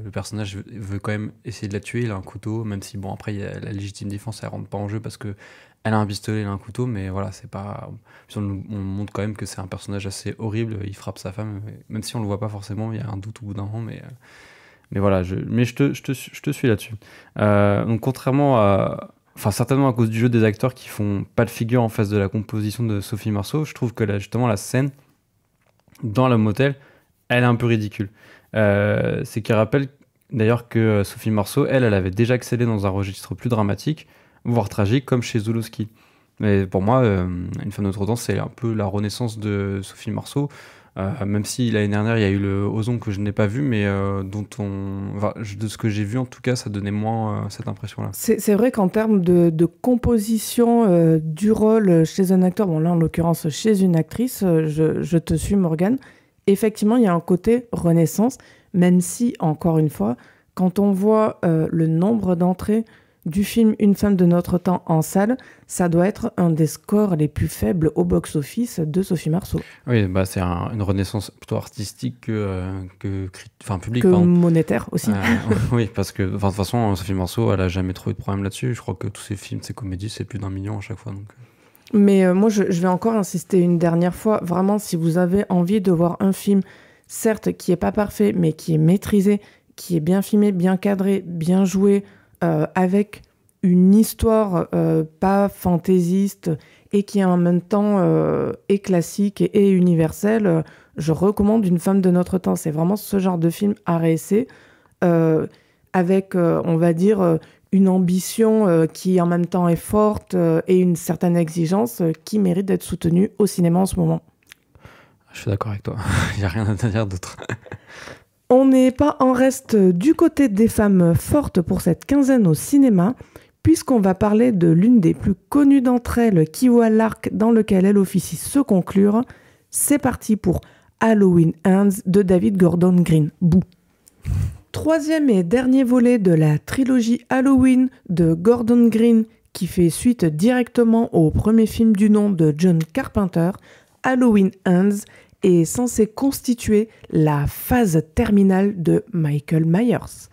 le personnage veut quand même essayer de la tuer, il a un couteau, même si, bon, après, il y a la légitime défense, elle rentre pas en jeu parce que elle a un pistolet, elle a un couteau, mais voilà, c'est pas... on montre quand même que c'est un personnage assez horrible, il frappe sa femme, même si on le voit pas forcément, il y a un doute au bout d'un moment, mais voilà, je te suis là-dessus. Donc, contrairement à... Enfin, certainement à cause du jeu des acteurs qui font pas de figure en face de la composition de Sophie Marceau, je trouve que là, justement, la scène dans le motel, elle est un peu ridicule. C'est qu'il rappelle d'ailleurs que Sophie Marceau, elle avait déjà excellé dans un registre plus dramatique, voire tragique, comme chez Zulawski. Mais pour moi, Une femme de notre temps, c'est un peu la renaissance de Sophie Marceau, même si l'année dernière, il y a eu le Ozon que je n'ai pas vu, mais de ce que j'ai vu, en tout cas, ça donnait moins cette impression-là. C'est vrai qu'en termes de composition du rôle chez un acteur, bon là en l'occurrence chez une actrice, je te suis, Morgane. Effectivement, il y a un côté renaissance, même si, encore une fois, quand on voit le nombre d'entrées du film Une femme de notre temps en salle, ça doit être un des scores les plus faibles au box-office de Sophie Marceau. Oui, c'est une renaissance plutôt artistique que publique. Que monétaire aussi. Oui, parce que de toute façon, Sophie Marceau, elle n'a jamais trop eu de problème là-dessus. Je crois que tous ses films, ses comédies, c'est plus d'1 million à chaque fois. Donc... Mais moi, je vais encore insister une dernière fois. Vraiment, si vous avez envie de voir un film, certes, qui n'est pas parfait, mais qui est maîtrisé, qui est bien filmé, bien cadré, bien joué, avec une histoire pas fantaisiste et qui en même temps est classique et universelle, je recommande Une femme de notre temps. C'est vraiment ce genre de film à réessayer, avec, on va dire... une ambition qui en même temps est forte et une certaine exigence qui mérite d'être soutenue au cinéma en ce moment. Je suis d'accord avec toi, il n'y a rien à dire d'autre. On n'est pas en reste du côté des femmes fortes pour cette quinzaine au cinéma, puisqu'on va parler de l'une des plus connues d'entre elles qui voit l'arc dans lequel elle officie se conclure. C'est parti pour Halloween Ends de David Gordon Green. Bouh. Troisième et dernier volet de la trilogie Halloween de Gordon Green, qui fait suite directement au premier film du nom de John Carpenter, Halloween Ends est censé constituer la phase terminale de Michael Myers,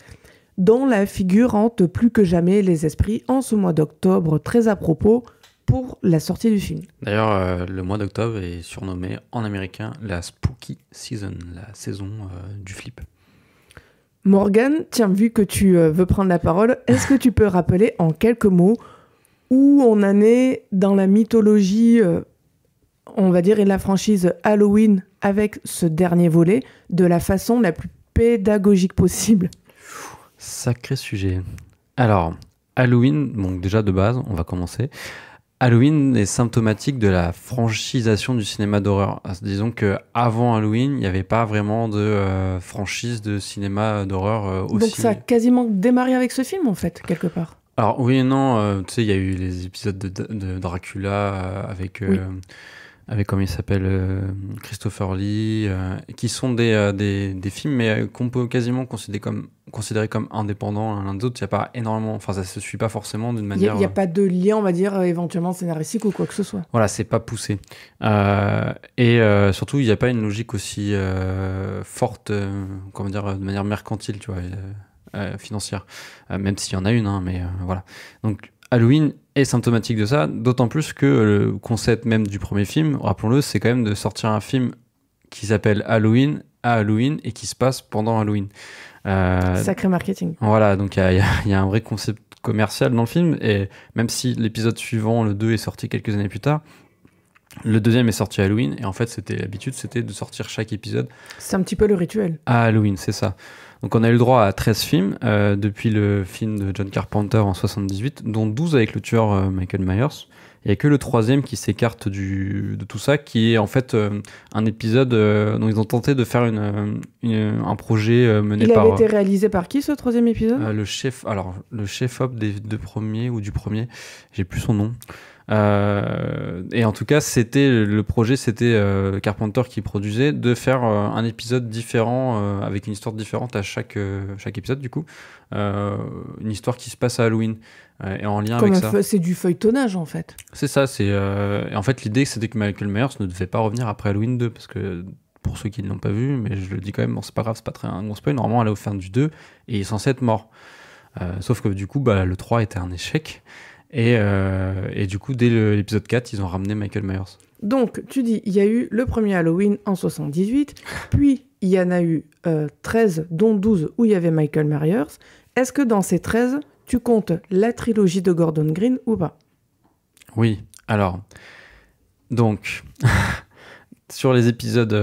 dont la figure hante plus que jamais les esprits en ce mois d'octobre, très à propos pour la sortie du film. D'ailleurs, le mois d'octobre est surnommé en américain la Spooky Season, la saison du flip. Morgane, tiens, vu que tu veux prendre la parole, est-ce que tu peux rappeler en quelques mots où on en est dans la mythologie, on va dire, et la franchise Halloween avec ce dernier volet, de la façon la plus pédagogique possible? Sacré sujet. Alors, Halloween, donc déjà de base, on va commencer. Halloween est symptomatique de la franchisation du cinéma d'horreur. Disons qu'avant Halloween, il n'y avait pas vraiment de franchise de cinéma d'horreur aussi. Donc ça a quasiment démarré avec ce film, en fait, quelque part. Alors oui et non, tu sais, il y a eu les épisodes de Dracula Oui. avec comment il s'appelle, Christopher Lee, qui sont des films, mais qu'on peut quasiment considérer comme indépendants l'un de l'autre. Il n'y a pas énormément, enfin ça se suit pas forcément d'une Il manière. n'y a pas de lien, on va dire, éventuellement scénaristique ou quoi que ce soit. Voilà, c'est pas poussé. Surtout, il n'y a pas une logique aussi forte, comment dire, de manière mercantile, tu vois, financière. Même s'il y en a une, hein, mais voilà. Donc, Halloween est symptomatique de ça, d'autant plus que le concept même du premier film, rappelons-le, c'est quand même de sortir un film qui s'appelle Halloween à Halloween et qui se passe pendant Halloween. Sacré marketing. Voilà, donc il y a un vrai concept commercial dans le film, et même si l'épisode suivant, le 2, est sorti quelques années plus tard, le deuxième est sorti à Halloween, et en fait, l'habitude, c'était de sortir chaque épisode C'est un petit peu le rituel. à Halloween, c'est ça. Donc on a eu le droit à 13 films, depuis le film de John Carpenter en 78, dont 12 avec le tueur Michael Myers. Il n'y a que le troisième qui s'écarte de tout ça, qui est en fait un épisode dont ils ont tenté de faire un projet mené par... Il avait été réalisé par qui, ce troisième épisode? le chef-op des deux premiers, ou du premier, j'ai plus son nom. Et en tout cas, le projet, c'était Carpenter qui produisait, de faire un épisode différent, avec une histoire différente à chaque épisode, du coup. Une histoire qui se passe à Halloween, et en lien avec ça. C'est du feuilletonnage, en fait. C'est ça, et en fait, l'idée, c'était que Michael Myers ne devait pas revenir après Halloween 2, parce que, pour ceux qui ne l'ont pas vu, mais je le dis quand même, bon, c'est pas grave, c'est pas très un gros spoil, normalement, elle est au fin du 2, et il est censé être mort. Sauf que du coup, le 3 était un échec. Et du coup, dès l'épisode 4, ils ont ramené Michael Myers. Donc, tu dis, il y a eu le premier Halloween en 78, puis il y en a eu 13, dont 12 où il y avait Michael Myers. Est-ce que dans ces 13, tu comptes la trilogie de Gordon Green ou pas? Oui, alors, donc, sur les épisodes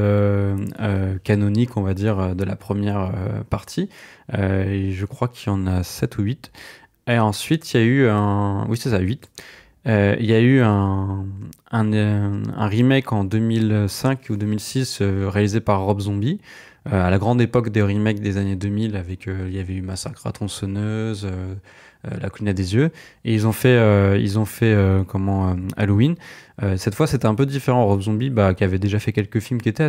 canoniques, on va dire, de la première partie, je crois qu'il y en a 7 ou 8. Et ensuite, il y a eu oui, c'est ça, 8. Il y a eu un remake en 2005 ou 2006, réalisé par Rob Zombie, à la grande époque des remakes des années 2000, avec il y avait eu Massacre à tronçonneuse, La Colline à des yeux, et ils ont fait Halloween. Cette fois, c'était un peu différent. Rob Zombie, qui avait déjà fait quelques films qui étaient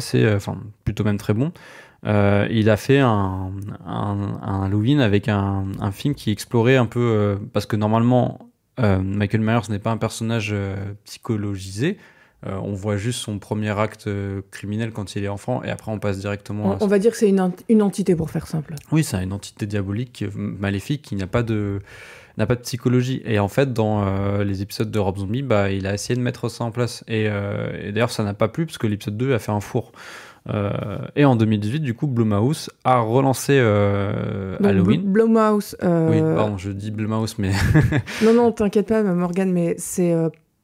plutôt même très bons. Il a fait un Halloween avec un film qui explorait un peu, parce que normalement Michael Myers n'est pas un personnage psychologisé. On voit juste son premier acte criminel quand il est enfant, et après on passe directement On va dire que c'est une entité, pour faire simple. Oui, c'est une entité diabolique, maléfique, qui n'a pas de psychologie. Et en fait, dans les épisodes de Rob Zombie, il a essayé de mettre ça en place, et d'ailleurs ça n'a pas plu, parce que l'épisode 2 a fait un four. Et en 2018, du coup, Blumhouse a relancé Halloween. Blumhouse. Oui, pardon, je dis Blumhouse, mais. Non, t'inquiète pas, Morgane, mais c'est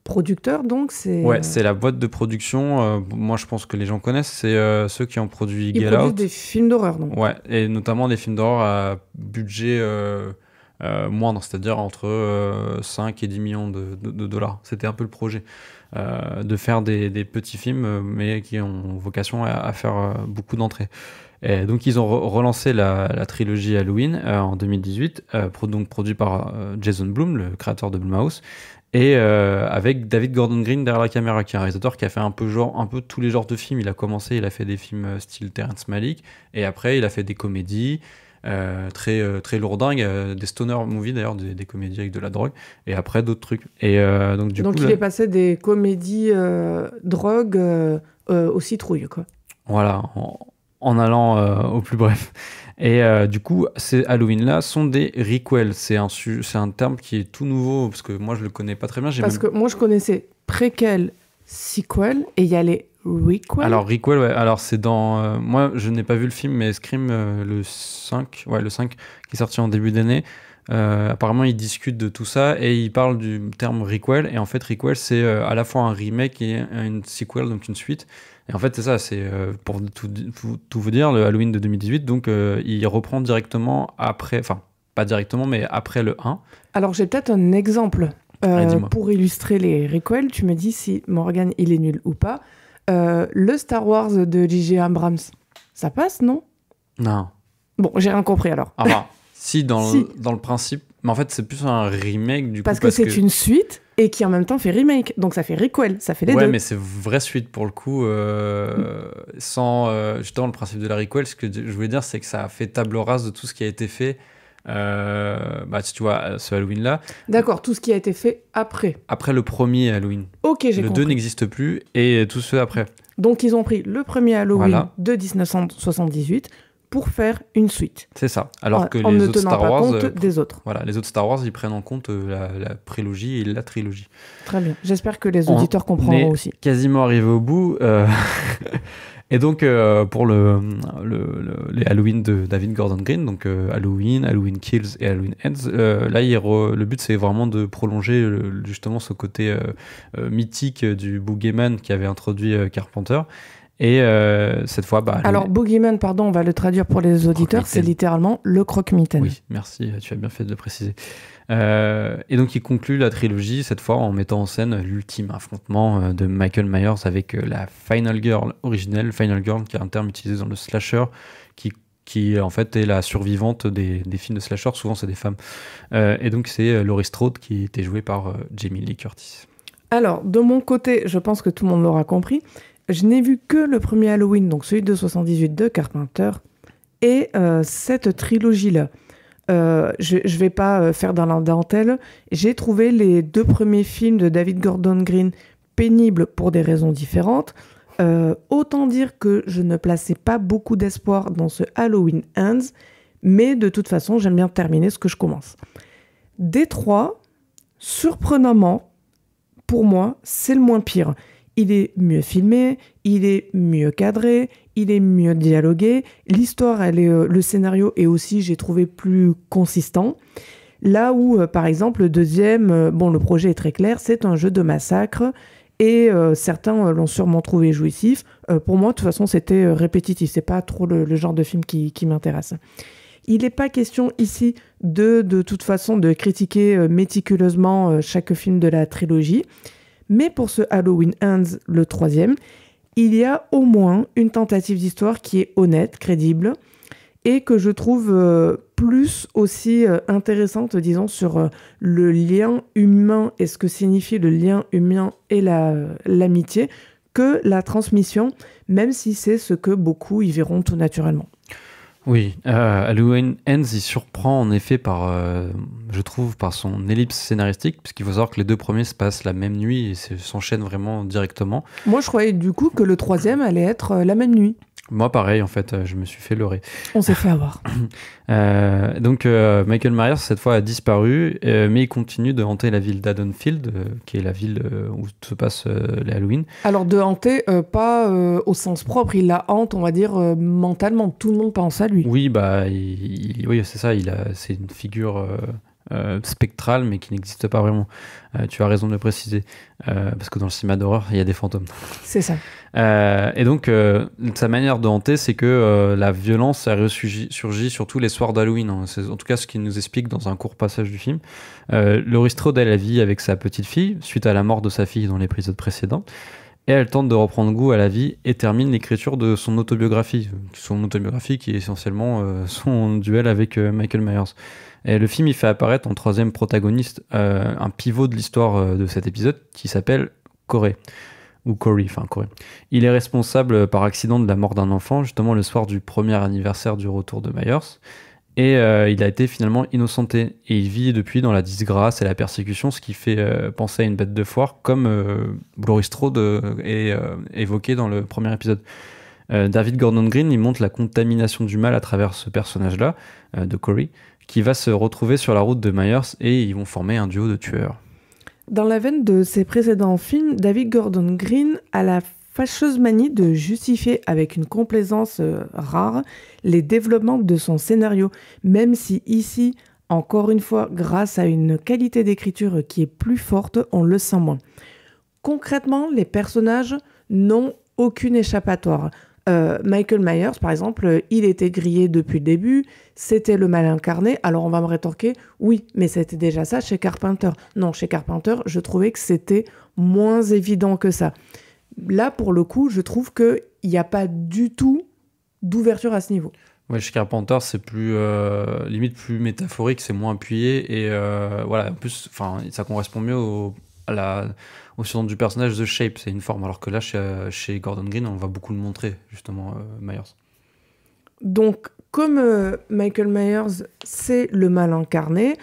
producteur, donc c'est. Ouais, c'est la boîte de production. Moi, je pense que les gens connaissent. C'est ceux qui ont produit Ils Get produisent Out. des films d'horreur, donc. Ouais, et notamment des films d'horreur à budget moindre, c'est-à-dire entre 5 et 10 millions de dollars. C'était un peu le projet. De faire des petits films, mais qui ont vocation à faire beaucoup d'entrées. Et donc ils ont relancé la trilogie Halloween en 2018, donc produit par Jason Blum, le créateur de Blumhouse, et avec David Gordon Green derrière la caméra, qui est un réalisateur qui a fait un peu tous les genres de films. Il a fait des films style Terrence Malick, et après il a fait des comédies très lourdingues, des stoner movies d'ailleurs, des comédies avec de la drogue, et après d'autres trucs. Et donc il est passé des comédies drogue aux citrouilles, quoi. Voilà, en allant au plus bref. Et du coup, ces Halloween-là sont des requels. C'est un terme qui est tout nouveau, parce que moi, je le connais pas très bien. Parce que moi, je connaissais préquel, sequel, et il y a les requels. Alors, requel, ouais. Alors, c'est dans... moi, je n'ai pas vu le film, mais Scream, le 5, qui est sorti en début d'année, apparemment, ils discutent de tout ça, et ils parlent du terme requel. Et en fait, requel, c'est à la fois un remake et une sequel, donc une suite. Et en fait, c'est ça, c'est pour tout vous dire, le Halloween de 2018, donc il reprend directement après, enfin, pas directement, mais après le 1. Alors, j'ai peut-être un exemple pour illustrer les requels. Tu me dis si Morgan, il est nul ou pas. Le Star Wars de J.J. Abrams, ça passe, non? Non. Bon, j'ai rien compris alors. Enfin, si, dans le principe, mais en fait, c'est plus un remake du coup. Parce que c'est une suite et qui en même temps fait remake, donc ça fait requel, ça fait les deux. Ouais, mais c'est vraie suite pour le coup, sans justement le principe de la requel. Ce que je voulais dire, c'est que ça a fait table rase de tout ce qui a été fait. Tu vois, ce Halloween-là. D'accord, tout ce qui a été fait après. Après le premier Halloween. Ok, j'ai compris. Le 2 n'existe plus et tous ceux après. Donc ils ont pris le premier Halloween de 1978 pour faire une suite. C'est ça. Alors que les autres Star Wars, des autres. Voilà, les autres Star Wars, ils prennent en compte la prélogie et la trilogie. Très bien. J'espère que les auditeurs comprendront aussi. Quasiment arrivé au bout. Et donc pour les Halloween de David Gordon Green, donc Halloween Kills et Halloween Ends, là le but c'est vraiment de prolonger justement ce côté mythique du Boogeyman qui avait introduit Carpenter. Et cette fois, alors Boogeyman, pardon, on va le traduire pour les auditeurs, c'est littéralement le croque-mitaine. Oui, merci, tu as bien fait de le préciser. Et donc il conclut la trilogie cette fois en mettant en scène l'ultime affrontement de Michael Myers avec la Final Girl originelle, Final Girl qui est un terme utilisé dans le slasher qui en fait est la survivante des films de slasher, souvent c'est des femmes. Et donc c'est Laurie Strode qui était jouée par Jamie Lee Curtis. Alors de mon côté, je pense que tout le monde l'aura compris, je n'ai vu que le premier Halloween, donc celui de 78 de Carpenter, et cette trilogie-là. Je vais pas faire dans la dentelle. J'ai trouvé les deux premiers films de David Gordon Green pénibles pour des raisons différentes. Autant dire que je ne plaçais pas beaucoup d'espoir dans ce Halloween Ends, mais de toute façon, j'aime bien terminer ce que je commence. Des trois, surprenamment, pour moi, c'est le moins pire. Il est mieux filmé, il est mieux cadré, il est mieux dialogué. L'histoire, le scénario est aussi, j'ai trouvé, plus consistant. Là où, par exemple, le deuxième, le projet est très clair, c'est un jeu de massacre et certains l'ont sûrement trouvé jouissif. Pour moi, de toute façon, c'était répétitif. C'est pas trop le genre de film qui m'intéresse. Il n'est pas question ici de toute façon de critiquer méticuleusement chaque film de la trilogie. Mais pour ce Halloween Ends, le troisième, il y a au moins une tentative d'histoire qui est honnête, crédible, et que je trouve plus aussi intéressante, disons, sur le lien humain et ce que signifie le lien humain et l'amitié, que la transmission, même si c'est ce que beaucoup y verront tout naturellement. Oui, Halloween Ends, il surprend en effet je trouve, par son ellipse scénaristique, puisqu'il faut savoir que les deux premiers se passent la même nuit et s'enchaînent vraiment directement. Moi, je croyais du coup que le troisième allait être la même nuit. Moi, pareil, en fait, je me suis fait leurrer. On s'est fait avoir. Donc, Michael Myers, cette fois, a disparu, mais il continue de hanter la ville d'Haddonfield, qui est la ville où se passent les Halloween. Alors, de hanter, pas au sens propre, il la hante, on va dire, mentalement. Tout le monde pense à lui. Oui, oui, c'est ça, c'est une figure spectrale, mais qui n'existe pas vraiment. Tu as raison de le préciser, parce que dans le cinéma d'horreur, il y a des fantômes. C'est ça. Et donc, sa manière de hanter, c'est que la violence a ressurgi surtout les soirs d'Halloween. Hein. C'est en tout cas ce qu'il nous explique dans un court passage du film. Laurie Strode, elle vit avec sa petite fille, suite à la mort de sa fille dans l'épisode précédent. Et elle tente de reprendre goût à la vie et termine l'écriture de son autobiographie. Son autobiographie qui est essentiellement son duel avec Michael Myers. Et le film, il fait apparaître en troisième protagoniste un pivot de l'histoire de cet épisode qui s'appelle Corey. Ou Corey. Il est responsable par accident de la mort d'un enfant, justement le soir du premier anniversaire du retour de Myers. Et il a été finalement innocenté. Et il vit depuis dans la disgrâce et la persécution, ce qui fait penser à une bête de foire, comme Laurie Strode est évoqué dans le premier épisode. David Gordon Green, il montre la contamination du mal à travers ce personnage-là, de Corey, qui va se retrouver sur la route de Myers et ils vont former un duo de tueurs. Dans la veine de ses précédents films, David Gordon Green a la fâcheuse manie de justifier avec une complaisance rare les développements de son scénario, même si ici, encore une fois, grâce à une qualité d'écriture qui est plus forte, on le sent moins. Concrètement, les personnages n'ont aucune échappatoire. Michael Myers, par exemple, il était grillé depuis le début, c'était le mal incarné, alors on va me rétorquer, oui, mais c'était déjà ça chez Carpenter. Non, chez Carpenter, je trouvais que c'était moins évident que ça. Là, pour le coup, je trouve qu'il n'y a pas du tout d'ouverture à ce niveau. Ouais, chez Carpenter, c'est plus limite plus métaphorique, c'est moins appuyé et voilà. En plus, enfin, ça correspond mieux au surnom du personnage The Shape, c'est une forme. Alors que là, chez Gordon Green, on va beaucoup le montrer justement Myers. Donc, comme Michael Myers, c'est le mal incarné,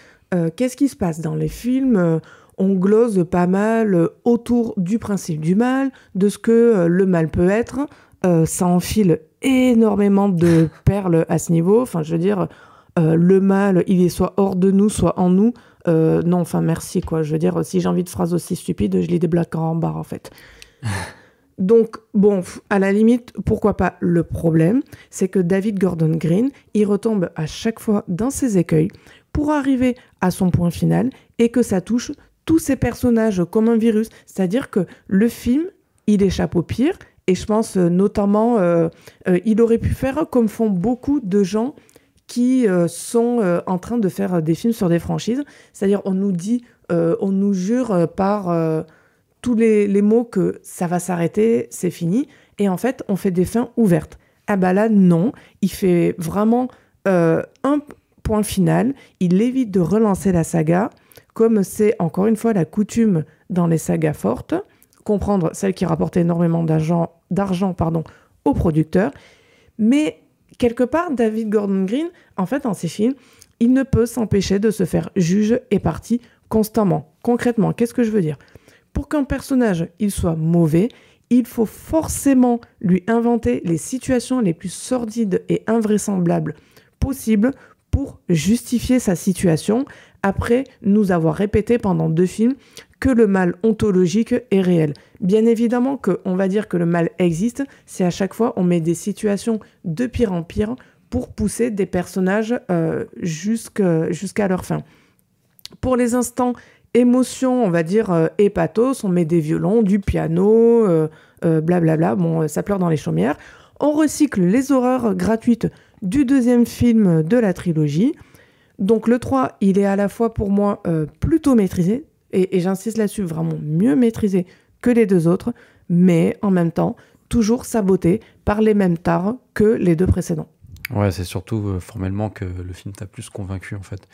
qu'est-ce qui se passe dans les films on glose pas mal autour du principe du mal, de ce que le mal peut être. Ça enfile énormément de perles à ce niveau. Enfin, je veux dire, le mal, il est soit hors de nous, soit en nous. Non, enfin, merci, quoi. Je veux dire, si j'ai envie de phrases aussi stupides, je lis des blagues en barre, en fait. Donc, bon, à la limite, pourquoi pas. Le problème, c'est que David Gordon Green, il retombe à chaque fois dans ses écueils pour arriver à son point final et que ça touche tous ces personnages comme un virus. C'est-à-dire que le film, il échappe au pire. Et je pense notamment, il aurait pu faire comme font beaucoup de gens qui sont en train de faire des films sur des franchises. C'est-à-dire, on nous dit, on nous jure par tous les mots que ça va s'arrêter, c'est fini. Et en fait, on fait des fins ouvertes. Ah bah là, non. Il fait vraiment un point final. Il évite de relancer la saga, comme c'est encore une fois la coutume dans les sagas fortes, comprendre celles qui rapportent énormément d'argent aux producteurs. Mais quelque part, David Gordon Green, en fait, dans ses films, il ne peut s'empêcher de se faire juge et partie constamment. Concrètement, qu'est-ce que je veux dire ? Pour qu'un personnage il soit mauvais, il faut forcément lui inventer les situations les plus sordides et invraisemblables possibles pour justifier sa situation, après nous avoir répété pendant 2 films que le mal ontologique est réel. Bien évidemment qu'on va dire que le mal existe, si à chaque fois on met des situations de pire en pire pour pousser des personnages jusqu'à leur fin. Pour les instants émotion, on va dire hépatos, on met des violons, du piano, blablabla, bon, ça pleure dans les chaumières. On recycle les horreurs gratuites du 2e film de la trilogie. Donc le 3, il est à la fois pour moi plutôt maîtrisé, et j'insiste là-dessus, vraiment mieux maîtrisé que les 2 autres, mais en même temps, toujours saboté par les mêmes tares que les 2 précédents. Ouais, c'est surtout formellement que le film t'a plus convaincu en fait.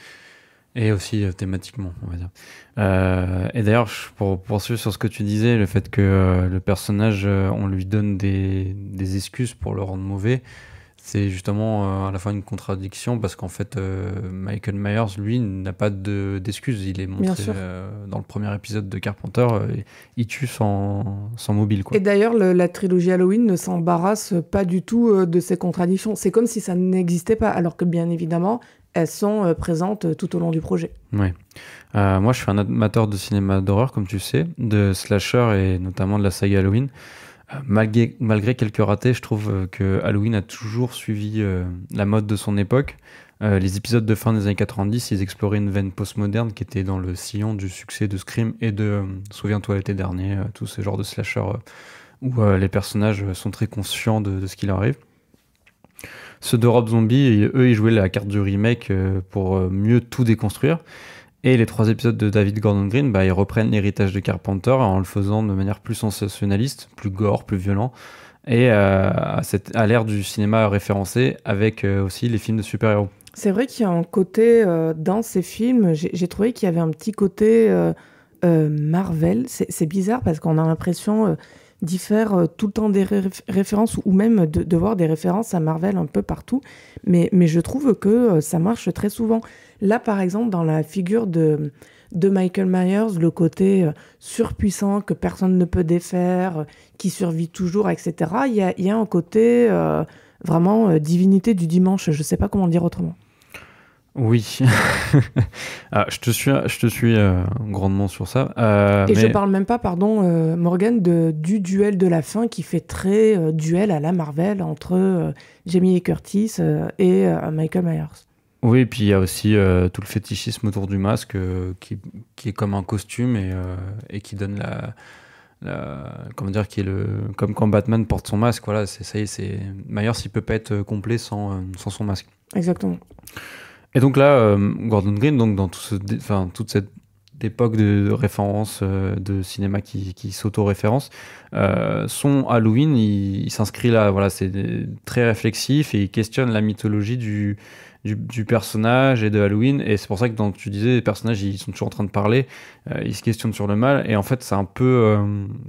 Et aussi thématiquement, on va dire. Et d'ailleurs, pour poursuivre sur ce que tu disais, le fait que le personnage, on lui donne des excuses pour le rendre mauvais, c'est justement à la fois une contradiction parce qu'en fait, Michael Myers, lui, n'a pas d'excuses. Il est montré dans le premier épisode de Carpenter, il tue sans mobile, quoi. Et d'ailleurs, la trilogie Halloween ne s'embarrasse pas du tout de ces contradictions. C'est comme si ça n'existait pas, alors que bien évidemment, elles sont présentes tout au long du projet. Ouais. Moi, je suis un amateur de cinéma d'horreur, comme tu sais, de slasher et notamment de la saga Halloween. Malgré quelques ratés, je trouve que Halloween a toujours suivi la mode de son époque. Les épisodes de fin des années 90, ils exploraient une veine postmoderne qui était dans le sillon du succès de Scream et de Souviens-toi l'été dernier, tout ce genre de slasher où les personnages sont très conscients de ce qui leur arrive. Ceux de Rob Zombie, eux, ils jouaient la carte du remake pour mieux tout déconstruire. Et les 3 épisodes de David Gordon Green, ils reprennent l'héritage de Carpenter en le faisant de manière plus sensationnaliste, plus gore, plus violent, et à l'ère du cinéma référencé avec aussi les films de super-héros. C'est vrai qu'il y a un côté, dans ces films, j'ai trouvé qu'il y avait un petit côté Marvel. C'est bizarre parce qu'on a l'impression d'y faire tout le temps des références ou même de voir des références à Marvel un peu partout. Mais je trouve que ça marche très souvent. Là, par exemple, dans la figure de de Michael Myers, le côté surpuissant que personne ne peut défaire, qui survit toujours, etc. Il y a un côté vraiment divinité du dimanche, je ne sais pas comment le dire autrement. Oui, je te suis grandement sur ça. Et je parle même pas, pardon, Morgan, du duel de la fin qui fait très duel à la Marvel entre Jamie Lee Curtis et Michael Myers. Oui, et puis il y a aussi tout le fétichisme autour du masque qui est comme un costume et qui donne comment dire, qui est comme quand Batman porte son masque. Voilà, ça y est, Myers, il peut pas être complet sans son masque. Exactement. Et donc là, Gordon Green, donc dans toute cette époque de référence de cinéma qui s'auto-référence, son Halloween, il s'inscrit là, voilà, c'est très réflexif et il questionne la mythologie du personnage et de Halloween. Et c'est pour ça que tu disais, les personnages, ils sont toujours en train de parler, ils se questionnent sur le mal. Et en fait, c'est un peu,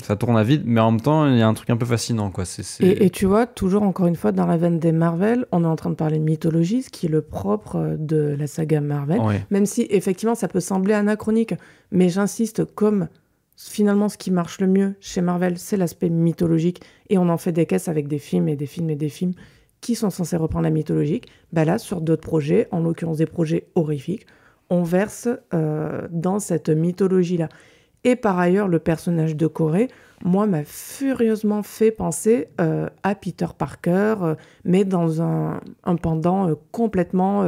ça tourne à vide, mais en même temps, il y a un truc un peu fascinant, quoi. Et tu vois, toujours encore une fois, dans la veine des Marvel, on est en train de parler de mythologie, ce qui est le propre de la saga Marvel. Ouais. Même si, effectivement, ça peut sembler anachronique, mais j'insiste, comme finalement, ce qui marche le mieux chez Marvel, c'est l'aspect mythologique, et on en fait des caisses avec des films et des films et des films qui sont censés reprendre la mythologique. Bah là, sur d'autres projets, en l'occurrence des projets horrifiques, on verse dans cette mythologie-là. Et par ailleurs, le personnage de Corey, moi, m'a furieusement fait penser à Peter Parker, mais dans un pendant complètement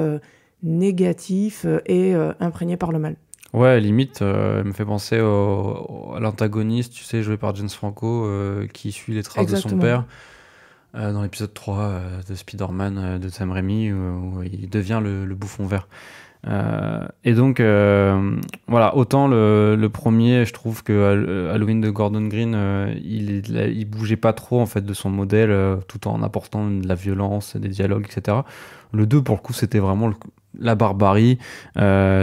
négatif et imprégné par le mal. Ouais, limite, elle me fait penser à l'antagoniste, tu sais, joué par James Franco, qui suit les traces de son père. Dans l'épisode 3 de Spider-Man de Sam Raimi, où il devient le bouffon vert. Et donc, voilà, autant le premier, je trouve que Halloween de Gordon Green, il bougeait pas trop en fait de son modèle, tout en apportant de la violence, des dialogues, etc. Le 2, pour le coup, c'était vraiment la barbarie.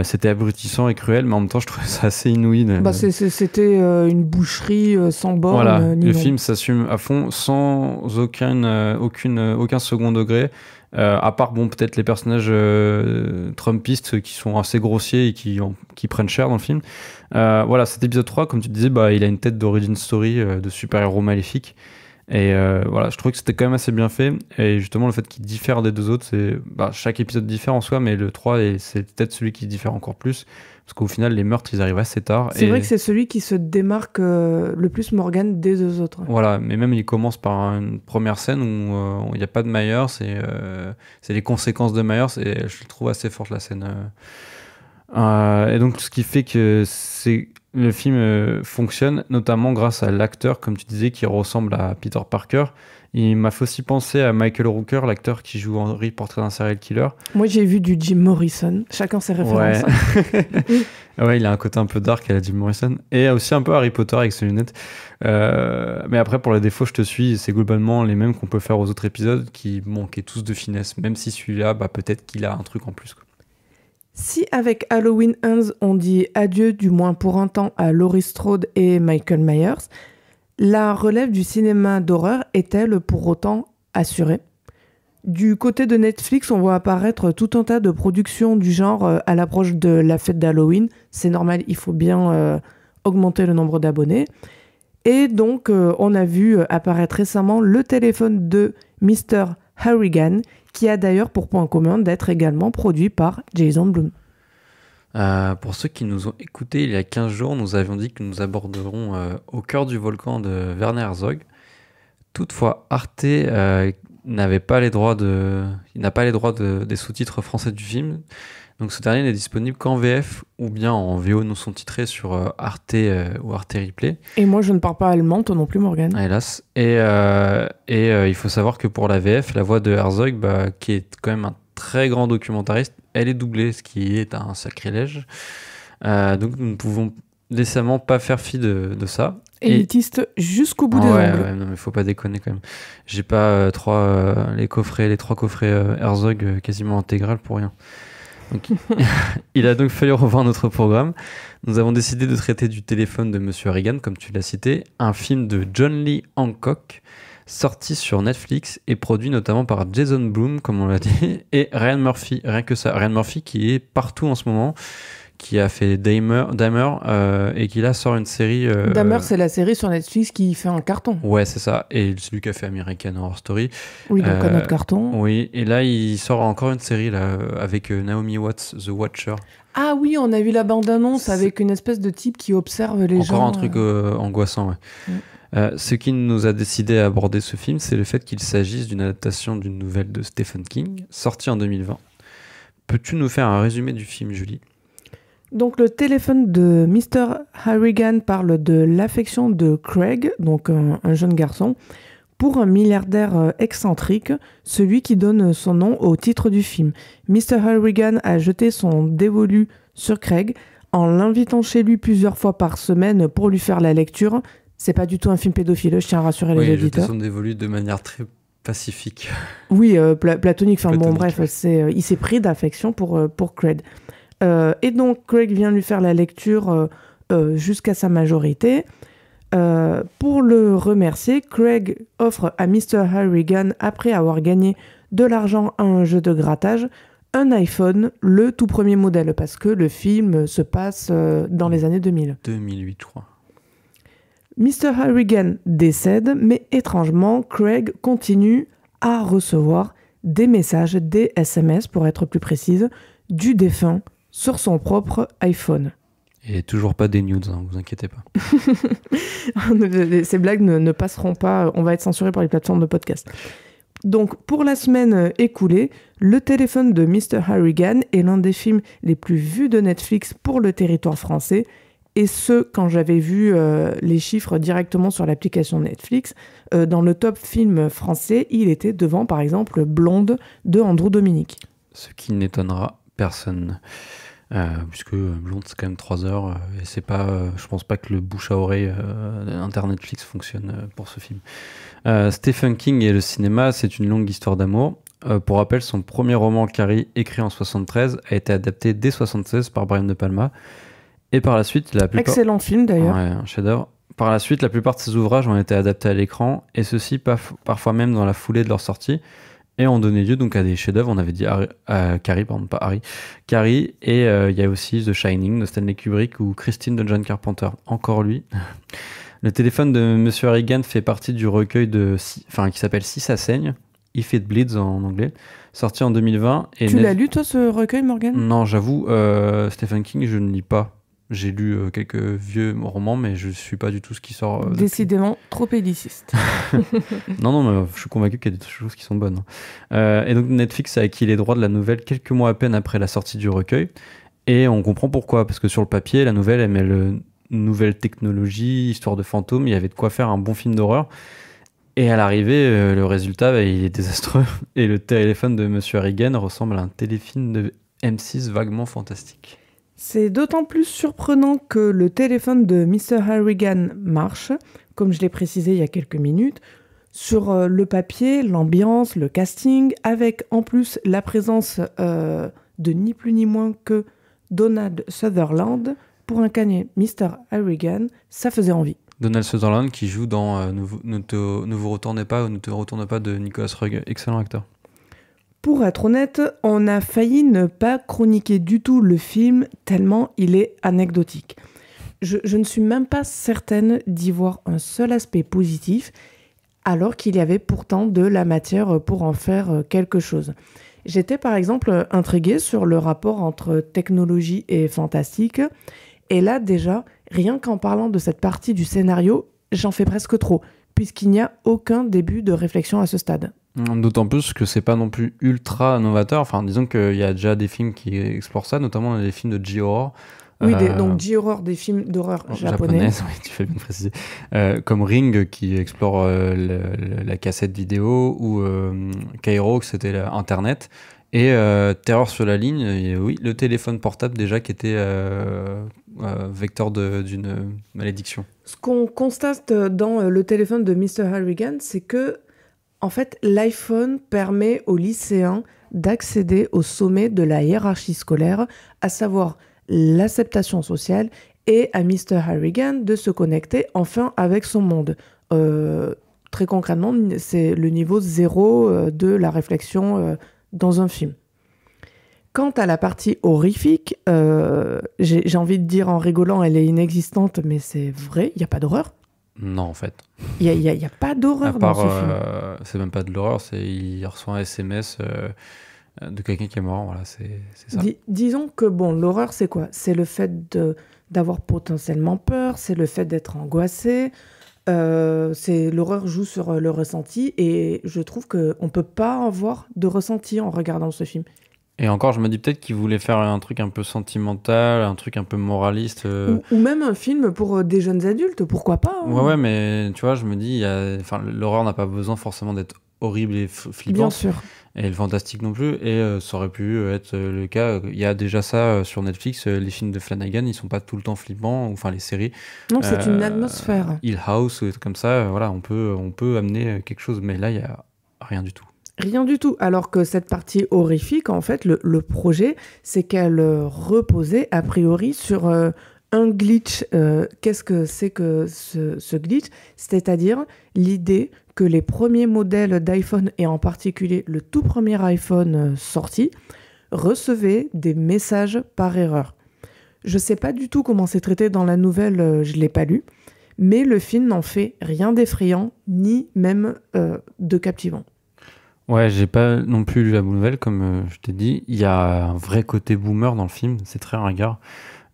C'était abrutissant et cruel, mais en même temps, je trouvais ça assez inouï. C'était une boucherie sans borne. Voilà, le film s'assume à fond, sans aucun second degré. À part, bon, peut-être les personnages trumpistes qui sont assez grossiers et qui prennent cher dans le film. Voilà, cet épisode 3, comme tu disais, il a une tête d'origin story de super-héros maléfique. Et voilà, je trouvais que c'était quand même assez bien fait. Et justement, le fait qu'il diffère des deux autres, chaque épisode diffère en soi, mais le 3, c'est peut-être celui qui diffère encore plus. Parce qu'au final, les meurtres, ils arrivent assez tard. C'est vrai que c'est celui qui se démarque le plus Morgan des deux autres. Voilà, mais même il commence par une première scène où il n'y a pas de Myers, c'est les conséquences de Myers, et je le trouve assez forte la scène. Et donc, ce qui fait que le film fonctionne, notamment grâce à l'acteur, comme tu disais, qui ressemble à Peter Parker. Il m'a fait aussi penser à Michael Rooker, l'acteur qui joue Henry, Portrait d'un serial killer. Moi, j'ai vu du Jim Morrison. Chacun ses références. Ouais. Ouais, il a un côté un peu dark à la Jim Morrison. Et aussi un peu Harry Potter avec ses lunettes. Mais après, pour les défauts, je te suis. C'est globalement les mêmes qu'on peut faire aux autres épisodes qui manquaient tous de finesse. Même si celui-là, peut-être qu'il a un truc en plus, quoi. Si avec Halloween Ends, on dit adieu, du moins pour un temps, à Laurie Strode et Michael Myers, la relève du cinéma d'horreur est-elle pour autant assurée ? Du côté de Netflix, on voit apparaître tout un tas de productions du genre à l'approche de la fête d'Halloween. C'est normal, il faut bien augmenter le nombre d'abonnés. Et donc, on a vu apparaître récemment le téléphone de Mr. Harrigan, qui a d'ailleurs pour point commun d'être également produit par Jason Blum. Pour ceux qui nous ont écoutés il y a 15 jours, nous avions dit que nous aborderons Au cœur du volcan de Werner Herzog. Toutefois, Arte n'a pas les droits des sous-titres français du film. Donc ce dernier n'est disponible qu'en VF ou bien en VO non sous-titré sur Arte ou Arte Replay. Et moi, je ne parle pas allemand, toi non plus, Morgane. Hélas. Et il faut savoir que pour la VF, la voix de Herzog, qui est quand même un très grand documentariste, elle est doublée, ce qui est un sacrilège. Donc nous ne pouvons décemment pas faire fi de ça. Élitiste jusqu'au bout des ongles. Ouais, non mais faut pas déconner quand même. J'ai pas les trois coffrets Herzog quasiment intégral pour rien. Donc, il a donc fallu revoir notre programme. Nous avons décidé de traiter du téléphone de Monsieur Reagan, comme tu l'as cité, un film de John Lee Hancock, sorti sur Netflix et produit notamment par Jason Blum, comme on l'a dit, et Ryan Murphy. Rien que ça, Ryan Murphy qui est partout en ce moment, qui a fait Dahmer et qui là sort une série. Dahmer, c'est la série sur Netflix qui fait un carton. Ouais, c'est ça. Et c'est lui qui a fait American Horror Story. Oui, donc un autre carton. Oui, et là, il sort encore une série là, avec Naomi Watts, The Watcher. Ah oui, on a vu la bande-annonce avec une espèce de type qui observe les gens. Encore un truc angoissant, ouais. Ce qui nous a décidé à aborder ce film, c'est le fait qu'il s'agisse d'une adaptation d'une nouvelle de Stephen King, sortie en 2020. Peux-tu nous faire un résumé du film, Julie ? Donc le téléphone de Mr. Harrigan parle de l'affection de Craig, donc un jeune garçon, pour un milliardaire excentrique, celui qui donne son nom au titre du film. Mr. Harrigan a jeté son dévolu sur Craig en l'invitant chez lui plusieurs fois par semaine pour lui faire la lecture. C'est pas du tout un film pédophile, je tiens à rassurer les auditeurs. Jeté son dévolu de manière très pacifique. Oui, platonique. Enfin bon, bref, il s'est pris d'affection pour Craig. Et donc Craig vient lui faire la lecture jusqu'à sa majorité. Pour le remercier, Craig offre à Mr. Harrigan, après avoir gagné de l'argent à un jeu de grattage, un iPhone, le tout premier modèle, parce que le film se passe dans les années 2000. 2008, je crois. Mr. Harrigan décède, mais étrangement, Craig continue à recevoir des messages, des SMS, pour être plus précise, du défunt sur son propre iPhone. Et toujours pas des nudes, vous inquiétez pas. Ces blagues ne passeront pas, on va être censuré par les plateformes de podcast. Donc, pour la semaine écoulée, Le téléphone de Mr. Harrigan est l'un des films les plus vus de Netflix pour le territoire français, et ce, quand j'avais vu les chiffres directement sur l'application Netflix. Dans le top film français, il était devant, par exemple, Blonde de Andrew Dominic. Ce qui n'étonnera personne. Puisque Blonde, c'est quand même 3 heures, et c'est pas, je pense pas que le bouche à oreille Netflix fonctionne pour ce film. Stephen King et le cinéma, c'est une longue histoire d'amour. Pour rappel, son premier roman, Carrie, écrit en 73, a été adapté dès 76 par Brian De Palma. Et par la suite, excellent film d'ailleurs. Ouais, un chef-d'œuvre. Par la suite, la plupart de ses ouvrages ont été adaptés à l'écran, et ceci parfois même dans la foulée de leur sortie, et ont donné lieu donc à des chefs-d'œuvre. On avait dit Carrie, pardon, pas Harry. Carrie, et il y a aussi The Shining de Stanley Kubrick ou Christine de John Carpenter. Encore lui. Le téléphone de Monsieur Harrigan fait partie du recueil qui s'appelle Si ça saigne, If It Bleeds en anglais, sorti en 2020. Et tu l'as lu toi ce recueil, Morgan ? Non, j'avoue, Stephen King, je ne lis pas. J'ai lu quelques vieux romans, mais je ne suis pas du tout ce qui sort. Décidément, trop éliciste. non, mais je suis convaincu qu'il y a des choses qui sont bonnes. Et donc Netflix a acquis les droits de la nouvelle quelques mois à peine après la sortie du recueil. Et on comprend pourquoi. Parce que sur le papier, la nouvelle, elle mêle nouvelle technologie, histoire de fantômes. Il y avait de quoi faire un bon film d'horreur. Et à l'arrivée, le résultat, il est désastreux. Et le téléphone de Monsieur Harrigan ressemble à un téléfilm de M6 vaguement fantastique. C'est d'autant plus surprenant que le téléphone de Mr. Harrigan marche, comme je l'ai précisé il y a quelques minutes, sur le papier, l'ambiance, le casting, avec en plus la présence de ni plus ni moins que Donald Sutherland. Pour incarner Mr. Harrigan, ça faisait envie. Donald Sutherland qui joue dans Ne vous retournez pas ou Ne te retourne pas de Nicholas Roeg, excellent acteur. Pour être honnête, on a failli ne pas chroniquer du tout le film tellement il est anecdotique. Je ne suis même pas certaine d'y voir un seul aspect positif, alors qu'il y avait pourtant de la matière pour en faire quelque chose. J'étais par exemple intriguée sur le rapport entre technologie et fantastique, et là déjà, rien qu'en parlant de cette partie du scénario, j'en fais presque trop, puisqu'il n'y a aucun début de réflexion à ce stade. D'autant plus que c'est pas non plus ultra novateur. Enfin, disons qu'il y a déjà des films qui explorent ça, notamment des films de J-horror. Oui, donc J-horror, des films d'horreur japonais. Oui, tu fais bien préciser. Comme Ring, qui explore la cassette vidéo, ou Kairo, que c'était Internet. Et Terreur sur la ligne, et oui, le téléphone portable déjà qui était vecteur d'une malédiction. Ce qu'on constate dans le téléphone de Mr. Harrigan, c'est que en fait, l'iPhone permet aux lycéens d'accéder au sommet de la hiérarchie scolaire, à savoir l'acceptation sociale, et à Mr. Harrigan de se connecter enfin avec son monde. Très concrètement, c'est le niveau 0 de la réflexion dans un film. Quant à la partie horrifique, j'ai envie de dire en rigolant, elle est inexistante, mais c'est vrai, il n'y a pas d'horreur. Non, en fait. Il y a pas À d'horreur dans part, ce film. c'est même pas de l'horreur, il reçoit un SMS de quelqu'un qui est mort, voilà, c'est ça. Disons que bon, l'horreur, c'est quoi? C'est le fait d'avoir potentiellement peur, c'est le fait d'être angoissé. L'horreur joue sur le ressenti et je trouve qu'on peut pas avoir de ressenti en regardant ce film. Et encore, je me dis peut-être qu'il voulait faire un truc un peu sentimental, un truc un peu moraliste. Ou même un film pour des jeunes adultes, pourquoi pas, hein. Ouais, mais tu vois, je me dis, enfin, l'horreur n'a pas besoin forcément d'être horrible et Bien flippante, sûr. et le fantastique non plus, et ça aurait pu être le cas. Il y a déjà ça sur Netflix, les films de Flanagan, ils sont pas tout le temps flippants, ou, enfin les séries. Non, c'est une atmosphère. Hill House, ou des trucs comme ça, voilà, on peut amener quelque chose, mais là, il y a rien du tout. Rien du tout. Alors que cette partie horrifique, en fait, le projet, c'est qu'elle reposait a priori sur un glitch. Qu'est-ce que c'est que ce glitch? C'est-à-dire l'idée que les premiers modèles d'iPhone, et en particulier le tout premier iPhone sorti, recevaient des messages par erreur. Je ne sais pas du tout comment c'est traité dans la nouvelle, je ne l'ai pas lu, mais le film n'en fait rien d'effrayant, ni même de captivant. Ouais, j'ai pas non plus lu la nouvelle, comme je t'ai dit. Il y a un vrai côté boomer dans le film, c'est très ringard.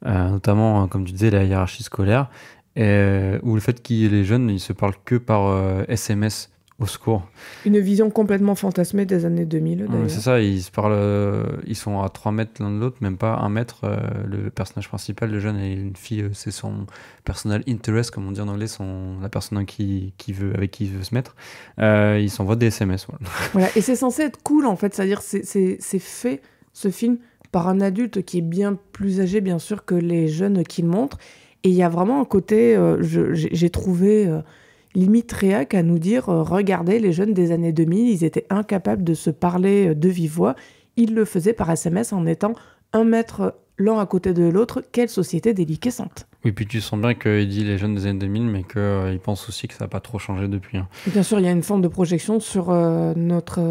Notamment, comme tu disais, la hiérarchie scolaire, ou le fait que les jeunes, ils se parlent que par SMS au secours. Une vision complètement fantasmée des années 2000, Ouais, d'ailleurs. c'est ça, ils se parlent, ils sont à 3 mètres l'un de l'autre, même pas 1 mètre. Le personnage principal, le jeune, et une fille, c'est son personal interest, comme on dit en anglais, la personne avec qui il veut se mettre. Ils s'envoient des SMS. Voilà. Voilà. Et c'est censé être cool, en fait. C'est-à-dire, c'est fait, ce film, par un adulte qui est bien plus âgé, bien sûr, que les jeunes qu'il montre. Et il y a vraiment un côté, j'ai trouvé limite réac à nous dire, regardez, les jeunes des années 2000, ils étaient incapables de se parler de vive voix. Ils le faisaient par SMS en étant 1 mètre l'un à côté de l'autre. Quelle société déliquescente. Oui, puis tu sens bien qu'il dit les jeunes des années 2000, mais qu'il pense aussi que ça n'a pas trop changé depuis. Hein. Bien sûr, il y a une forme de projection sur notre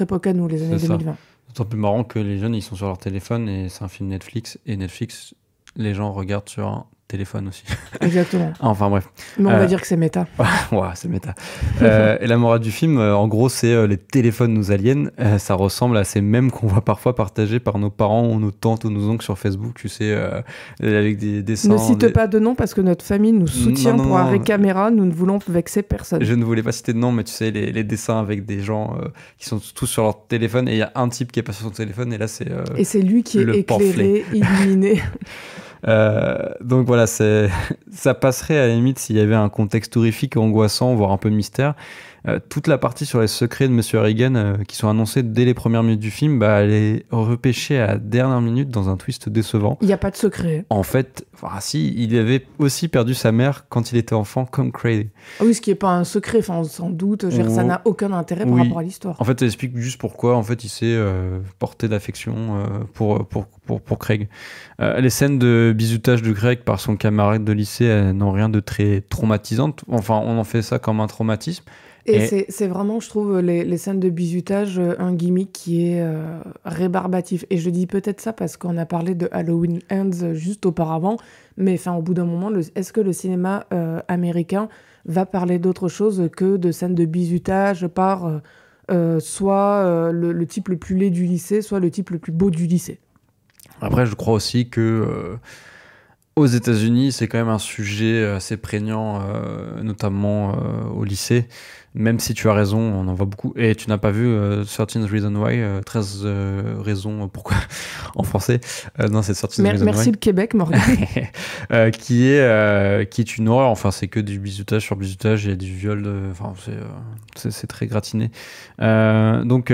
époque à nous, les années C'est ça. 2020. C'est d'autant plus marrant que les jeunes, ils sont sur leur téléphone, et c'est un film Netflix, et Netflix, les gens regardent sur un téléphone aussi. Exactement. Enfin bref. Mais on va dire que c'est méta. Ouais, c'est méta. Et la morale du film, en gros, c'est les téléphones nous aliènent. Ça ressemble à ces mèmes qu'on voit parfois partagés par nos parents ou nos tantes ou nos oncles sur Facebook, tu sais, avec des dessins. Ne cite pas de nom parce que notre famille nous soutient Non, pour arrêt caméra. Nous ne voulons vexer personne. Je ne voulais pas citer de nom, mais tu sais, les dessins avec des gens qui sont tous sur leur téléphone, et il y a un type qui est pas sur son téléphone, et là, c'est. Et c'est lui qui est le éclairé, illuminé. Donc voilà, ça passerait à la limite s'il y avait un contexte horrifique, angoissant, voire un peu mystère. Toute la partie sur les secrets de Monsieur Harrigan qui sont annoncés dès les premières minutes du film, elle est repêchée à la dernière minute dans un twist décevant. Il n'y a pas de secret. En fait, si, il avait aussi perdu sa mère quand il était enfant, comme Craig. Ah oui, ce qui n'est pas un secret, sans doute. Je veux dire, ça n'a aucun intérêt par rapport à l'histoire. En fait, ça explique juste pourquoi en fait, il s'est porté d'affection pour Craig. Les scènes de bisoutage de Craig par son camarade de lycée n'ont rien de très traumatisante. Enfin, on en fait ça comme un traumatisme. Et c'est vraiment, je trouve, les scènes de bizutage, un gimmick qui est rébarbatif. Et je dis peut-être ça parce qu'on a parlé de Halloween Ends juste auparavant, mais au bout d'un moment, est-ce que le cinéma américain va parler d'autre chose que de scènes de bizutage par soit le type le plus laid du lycée, soit le type le plus beau du lycée? Après, je crois aussi que aux États-Unis, c'est quand même un sujet assez prégnant, notamment au lycée. Même si tu as raison, on en voit beaucoup. Et tu n'as pas vu 13 Reasons Why, 13 raisons pourquoi en français. Non, c'est 13 Reasons Why. Merci le Québec, Morgan. qui est une horreur. Enfin, c'est que du bisoutage sur bisoutage. Il y a du viol. C'est très gratiné. Donc,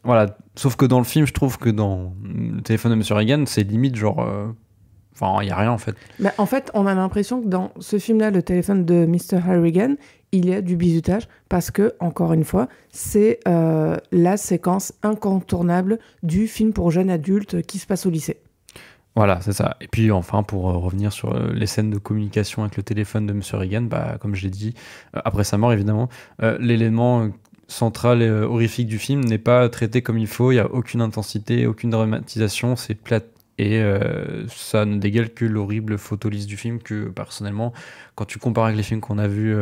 voilà. Sauf que dans le film, je trouve que dans le téléphone de Monsieur Reagan, c'est limite genre... il n'y a rien en fait. En fait, on a l'impression que dans ce film-là, le téléphone de Mr. Harrigan, il y a du bizutage parce que, encore une fois, c'est la séquence incontournable du film pour jeunes adultes qui se passe au lycée. Voilà, c'est ça. Et puis enfin, pour revenir sur les scènes de communication avec le téléphone de Monsieur Reagan, comme je l'ai dit, après sa mort évidemment, l'élément centrale et horrifique du film n'est pas traitée comme il faut. Il n'y a aucune intensité, aucune dramatisation, c'est plate. Et ça ne dégale que l'horrible photolisse du film que, personnellement, quand tu compares avec les films qu'on a vus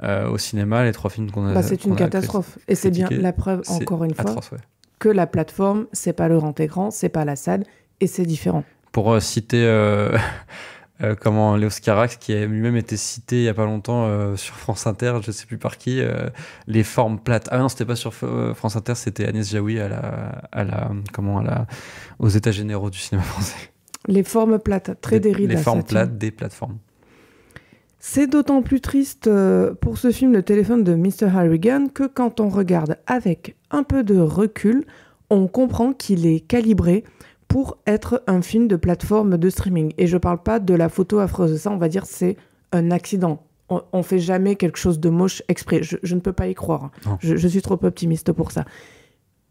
au cinéma, les 3 films qu'on a... c'est une catastrophe. Et c'est bien la preuve, encore une fois, atroce, que la plateforme, c'est pas le grand écran, c'est pas la salle, et c'est différent. Pour citer Léos Carax, qui a lui-même été cité il y a pas longtemps sur France Inter, je sais plus par qui, les formes plates. Ah non, c'était pas sur France Inter, c'était Agnès Jaoui aux États généraux du cinéma français. Les formes plates, très dérides. Les formes plates des plateformes. C'est d'autant plus triste pour ce film Le téléphone de Mr. Harrigan que quand on regarde avec un peu de recul, on comprend qu'il est calibré pour être un film de plateforme de streaming. Et je parle pas de la photo affreuse, ça on va dire c'est un accident. On fait jamais quelque chose de moche exprès, je ne peux pas y croire. Je suis trop optimiste pour ça.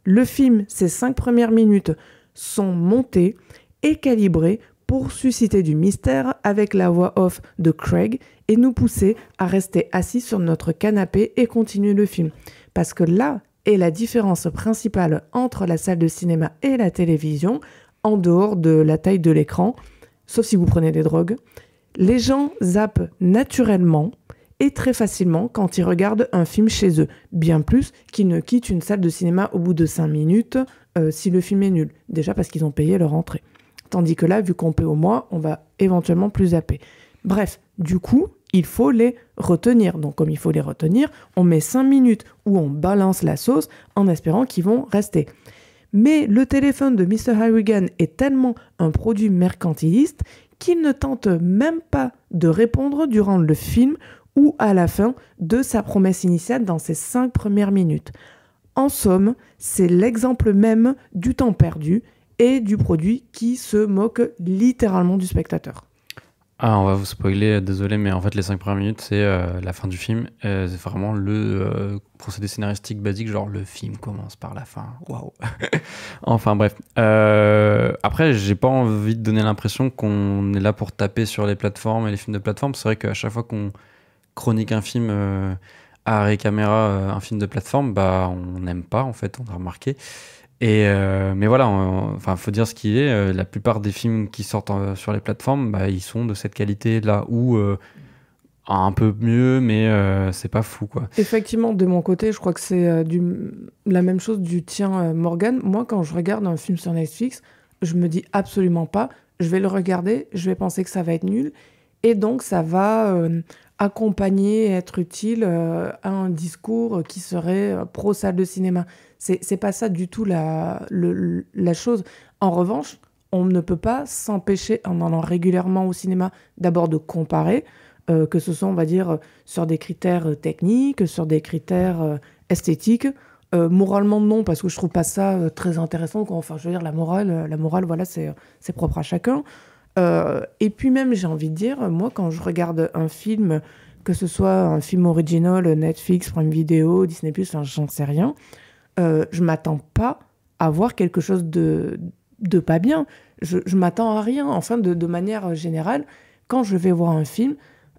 Le film, ses 5 premières minutes sont montées et calibrées pour susciter du mystère avec la voix off de Craig et nous pousser à rester assis sur notre canapé et continuer le film. Parce que là est la différence principale entre la salle de cinéma et la télévision, en dehors de la taille de l'écran, sauf si vous prenez des drogues. Les gens zappent naturellement et très facilement quand ils regardent un film chez eux, bien plus qu'ils ne quittent une salle de cinéma au bout de 5 minutes si le film est nul, déjà parce qu'ils ont payé leur entrée. Tandis que là, vu qu'on paie au mois, on va éventuellement plus zapper. Bref, du coup, il faut les retenir. Donc comme il faut les retenir, on met 5 minutes où on balance la sauce en espérant qu'ils vont rester. Mais le téléphone de Mr. Harrigan est tellement un produit mercantiliste qu'il ne tente même pas de répondre durant le film ou à la fin de sa promesse initiale dans ses 5 premières minutes. En somme, c'est l'exemple même du temps perdu et du produit qui se moque littéralement du spectateur. Ah, on va vous spoiler, désolé, mais en fait, les 5 premières minutes, c'est la fin du film. C'est vraiment le procédé scénaristique basique, genre le film commence par la fin. Waouh! Enfin, bref. Après, j'ai pas envie de donner l'impression qu'on est là pour taper sur les plateformes et les films de plateforme. C'est vrai qu'à chaque fois qu'on chronique un film à arrêt caméra, un film de plateforme, bah, on n'aime pas, en fait, on a remarqué. Mais voilà, enfin, faut dire ce qu'il est. La plupart des films qui sortent sur les plateformes, bah, ils sont de cette qualité-là, ou un peu mieux, mais c'est pas fou, quoi. Effectivement, de mon côté, je crois que c'est la même chose du tien, Morgan. Moi, quand je regarde un film sur Netflix, je me dis absolument pas, je vais le regarder, je vais penser que ça va être nul, et donc ça va accompagner, être utile à un discours qui serait pro-salle de cinéma. C'est pas ça du tout la chose. En revanche, on ne peut pas s'empêcher, en allant régulièrement au cinéma, d'abord de comparer, que ce soit, on va dire, sur des critères techniques, sur des critères esthétiques. Moralement, non, parce que je trouve pas ça très intéressant. Enfin, je veux dire, la morale, voilà, c'est propre à chacun. Et puis même, j'ai envie de dire, moi, quand je regarde un film, que ce soit un film original, Netflix, Prime Video, Disney+, enfin, j'en sais rien, je m'attends pas à voir quelque chose de pas bien. Je m'attends à rien. Enfin, de manière générale, quand je vais voir un film,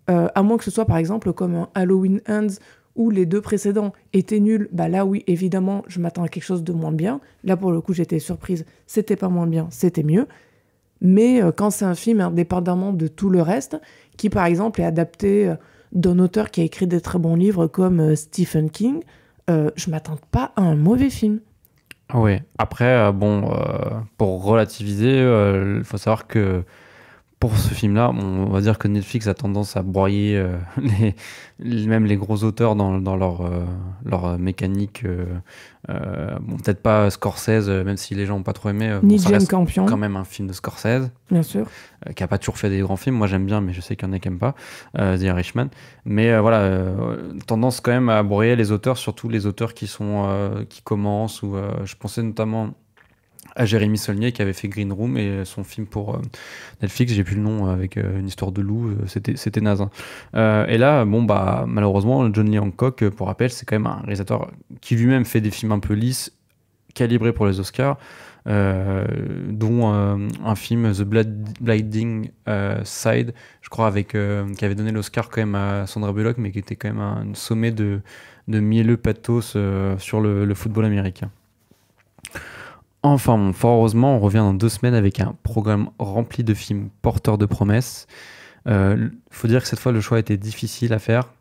à moins que ce soit, par exemple, comme un Halloween Ends, où les 2 précédents étaient nuls, bah là, oui, évidemment, je m'attends à quelque chose de moins bien. Là, pour le coup, j'étais surprise. C'était pas moins bien, c'était mieux. Mais quand c'est un film indépendamment de tout le reste, qui par exemple est adapté d'un auteur qui a écrit des très bons livres comme Stephen King, je m'attends pas à un mauvais film. Oui, après, pour relativiser, il faut savoir que pour ce film-là, on va dire que Netflix a tendance à broyer même les gros auteurs dans leur mécanique. Bon, peut-être pas Scorsese, même si les gens n'ont pas trop aimé. Ni ça Jane reste Campion. quand même un film de Scorsese. Bien sûr. Qui n'a pas toujours fait des grands films. Moi, j'aime bien, mais je sais qu'il y en a qui n'aiment pas. The Irishman. Mais tendance quand même à broyer les auteurs, surtout les auteurs qui commencent. Ou je pensais notamment à Jérémy Saulnier qui avait fait Green Room et son film pour Netflix, j'ai plus le nom, avec une histoire de loup, c'était naze. Et là, malheureusement, John Lee Hancock, pour rappel, c'est quand même un réalisateur qui lui-même fait des films un peu lisses, calibrés pour les Oscars. dont un film The Blinding Side, je crois, qui avait donné l'Oscar quand même à Sandra Bullock, mais qui était quand même un sommet de mielleux pathos sur le football américain. Enfin, bon, fort heureusement, on revient dans 2 semaines avec un programme rempli de films porteurs de promesses. Faut dire que cette fois, le choix était difficile à faire,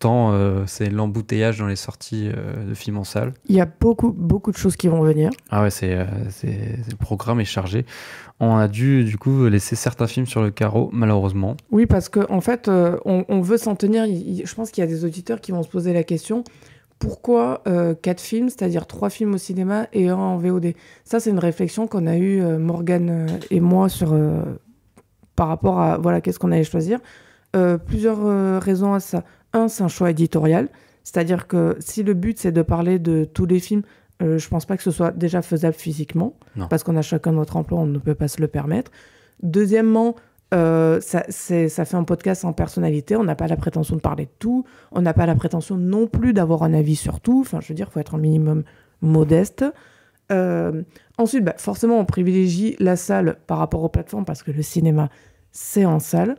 tant c'est l'embouteillage dans les sorties de films en salle. Il y a beaucoup de choses qui vont venir. Ah ouais, le programme est chargé. On a dû, du coup, laisser certains films sur le carreau, malheureusement. Oui, parce qu'en fait, on veut s'en tenir. Je pense qu'il y a des auditeurs qui vont se poser la question. Pourquoi 4 films, c'est-à-dire 3 films au cinéma et 1 en VOD? Ça, c'est une réflexion qu'on a eue, Morgane et moi, par rapport à qu'est-ce qu'on allait choisir. Plusieurs raisons à ça. Un, c'est un choix éditorial. C'est-à-dire que si le but, c'est de parler de tous les films, je pense pas que ce soit déjà faisable physiquement. Non. Parce qu'on a chacun notre emploi, on ne peut pas se le permettre. Deuxièmement, ça fait un podcast en personnalité, on n'a pas la prétention de parler de tout, on n'a pas la prétention non plus d'avoir un avis sur tout, enfin je veux dire, il faut être un minimum modeste. Ensuite, forcément on privilégie la salle par rapport aux plateformes parce que le cinéma c'est en salle.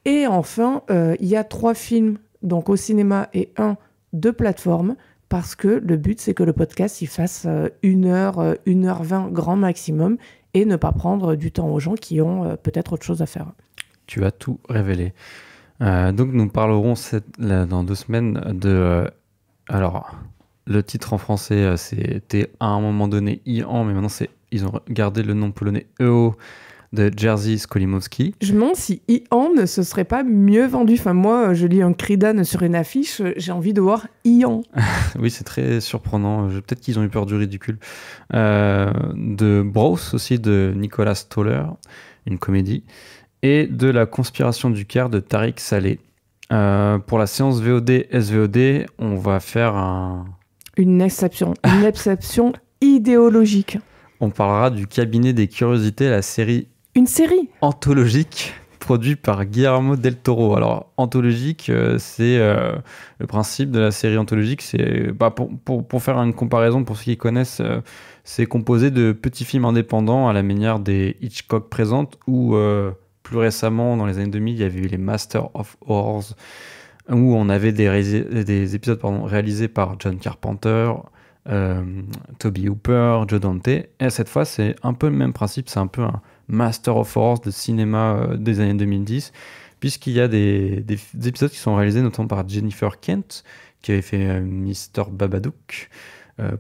Et enfin, il y a 3 films donc au cinéma et 1 de plateforme parce que le but c'est que le podcast il fasse 1h, 1h20 grand maximum et ne pas prendre du temps aux gens qui ont peut-être autre chose à faire. Tu as tout révélé. Donc nous parlerons dans 2 semaines de... alors, le titre en français, c'était à un moment donné Ian, mais maintenant ils ont gardé le nom polonais EO de Jerzy Skolimowski. Je me demande si Ian ne se serait pas mieux vendu. Enfin, moi, je lis un cri d'âne sur une affiche, j'ai envie de voir Ian. Oui, c'est très surprenant. Peut-être qu'ils ont eu peur du ridicule. De Bros aussi, de Nicolas Stoller, une comédie. Et de La conspiration du Caire de Tariq Saleh. Pour la séance VOD SVOD, on va faire une exception idéologique. On parlera du Cabinet des Curiosités, la série... Une série anthologique produite par Guillermo del Toro. Alors, anthologique, c'est le principe de la série anthologique. C'est pour faire une comparaison, pour ceux qui connaissent, c'est composé de petits films indépendants à la manière des Hitchcock Présente ou plus récemment, dans les années 2000, il y avait eu les Masters of Horrors où on avait des épisodes réalisés par John Carpenter, Tobe Hooper, Joe Dante. Et cette fois, c'est un peu le même principe. C'est un peu un Master of Horrors de cinéma des années 2010, puisqu'il y a des épisodes qui sont réalisés notamment par Jennifer Kent, qui avait fait Mr. Babadook,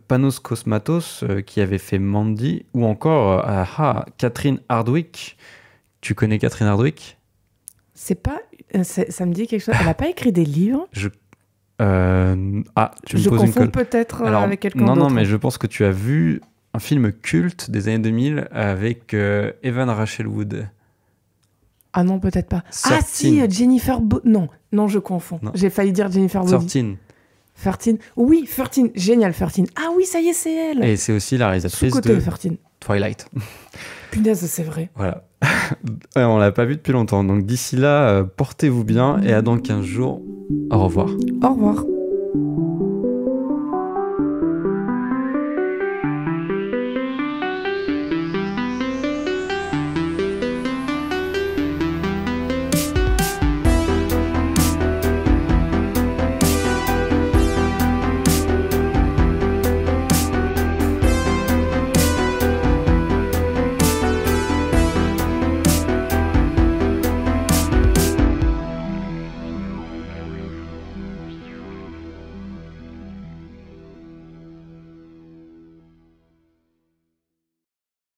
Panos Cosmatos, qui avait fait Mandy, ou encore Catherine Hardwicke. Tu connais Catherine Hardwicke? Ça me dit quelque chose. Elle n'a pas écrit des livres? Tu me poses une colle. Peut-être avec quelqu'un d'autre. Non, mais je pense que tu as vu un film culte des années 2000 avec Evan Rachel Wood. Ah non, peut-être pas. 13. Ah si, Jennifer... Non, je confonds. Non. J'ai failli dire Jennifer Body. 13. Oui, 13. Génial, 13. Ah oui, ça y est, c'est elle. Et c'est aussi la réalisatrice de 13. Twilight. Punaise, c'est vrai. Voilà. On l'a pas vu depuis longtemps. Donc d'ici là, portez-vous bien et à dans 15 jours. Au revoir. Au revoir.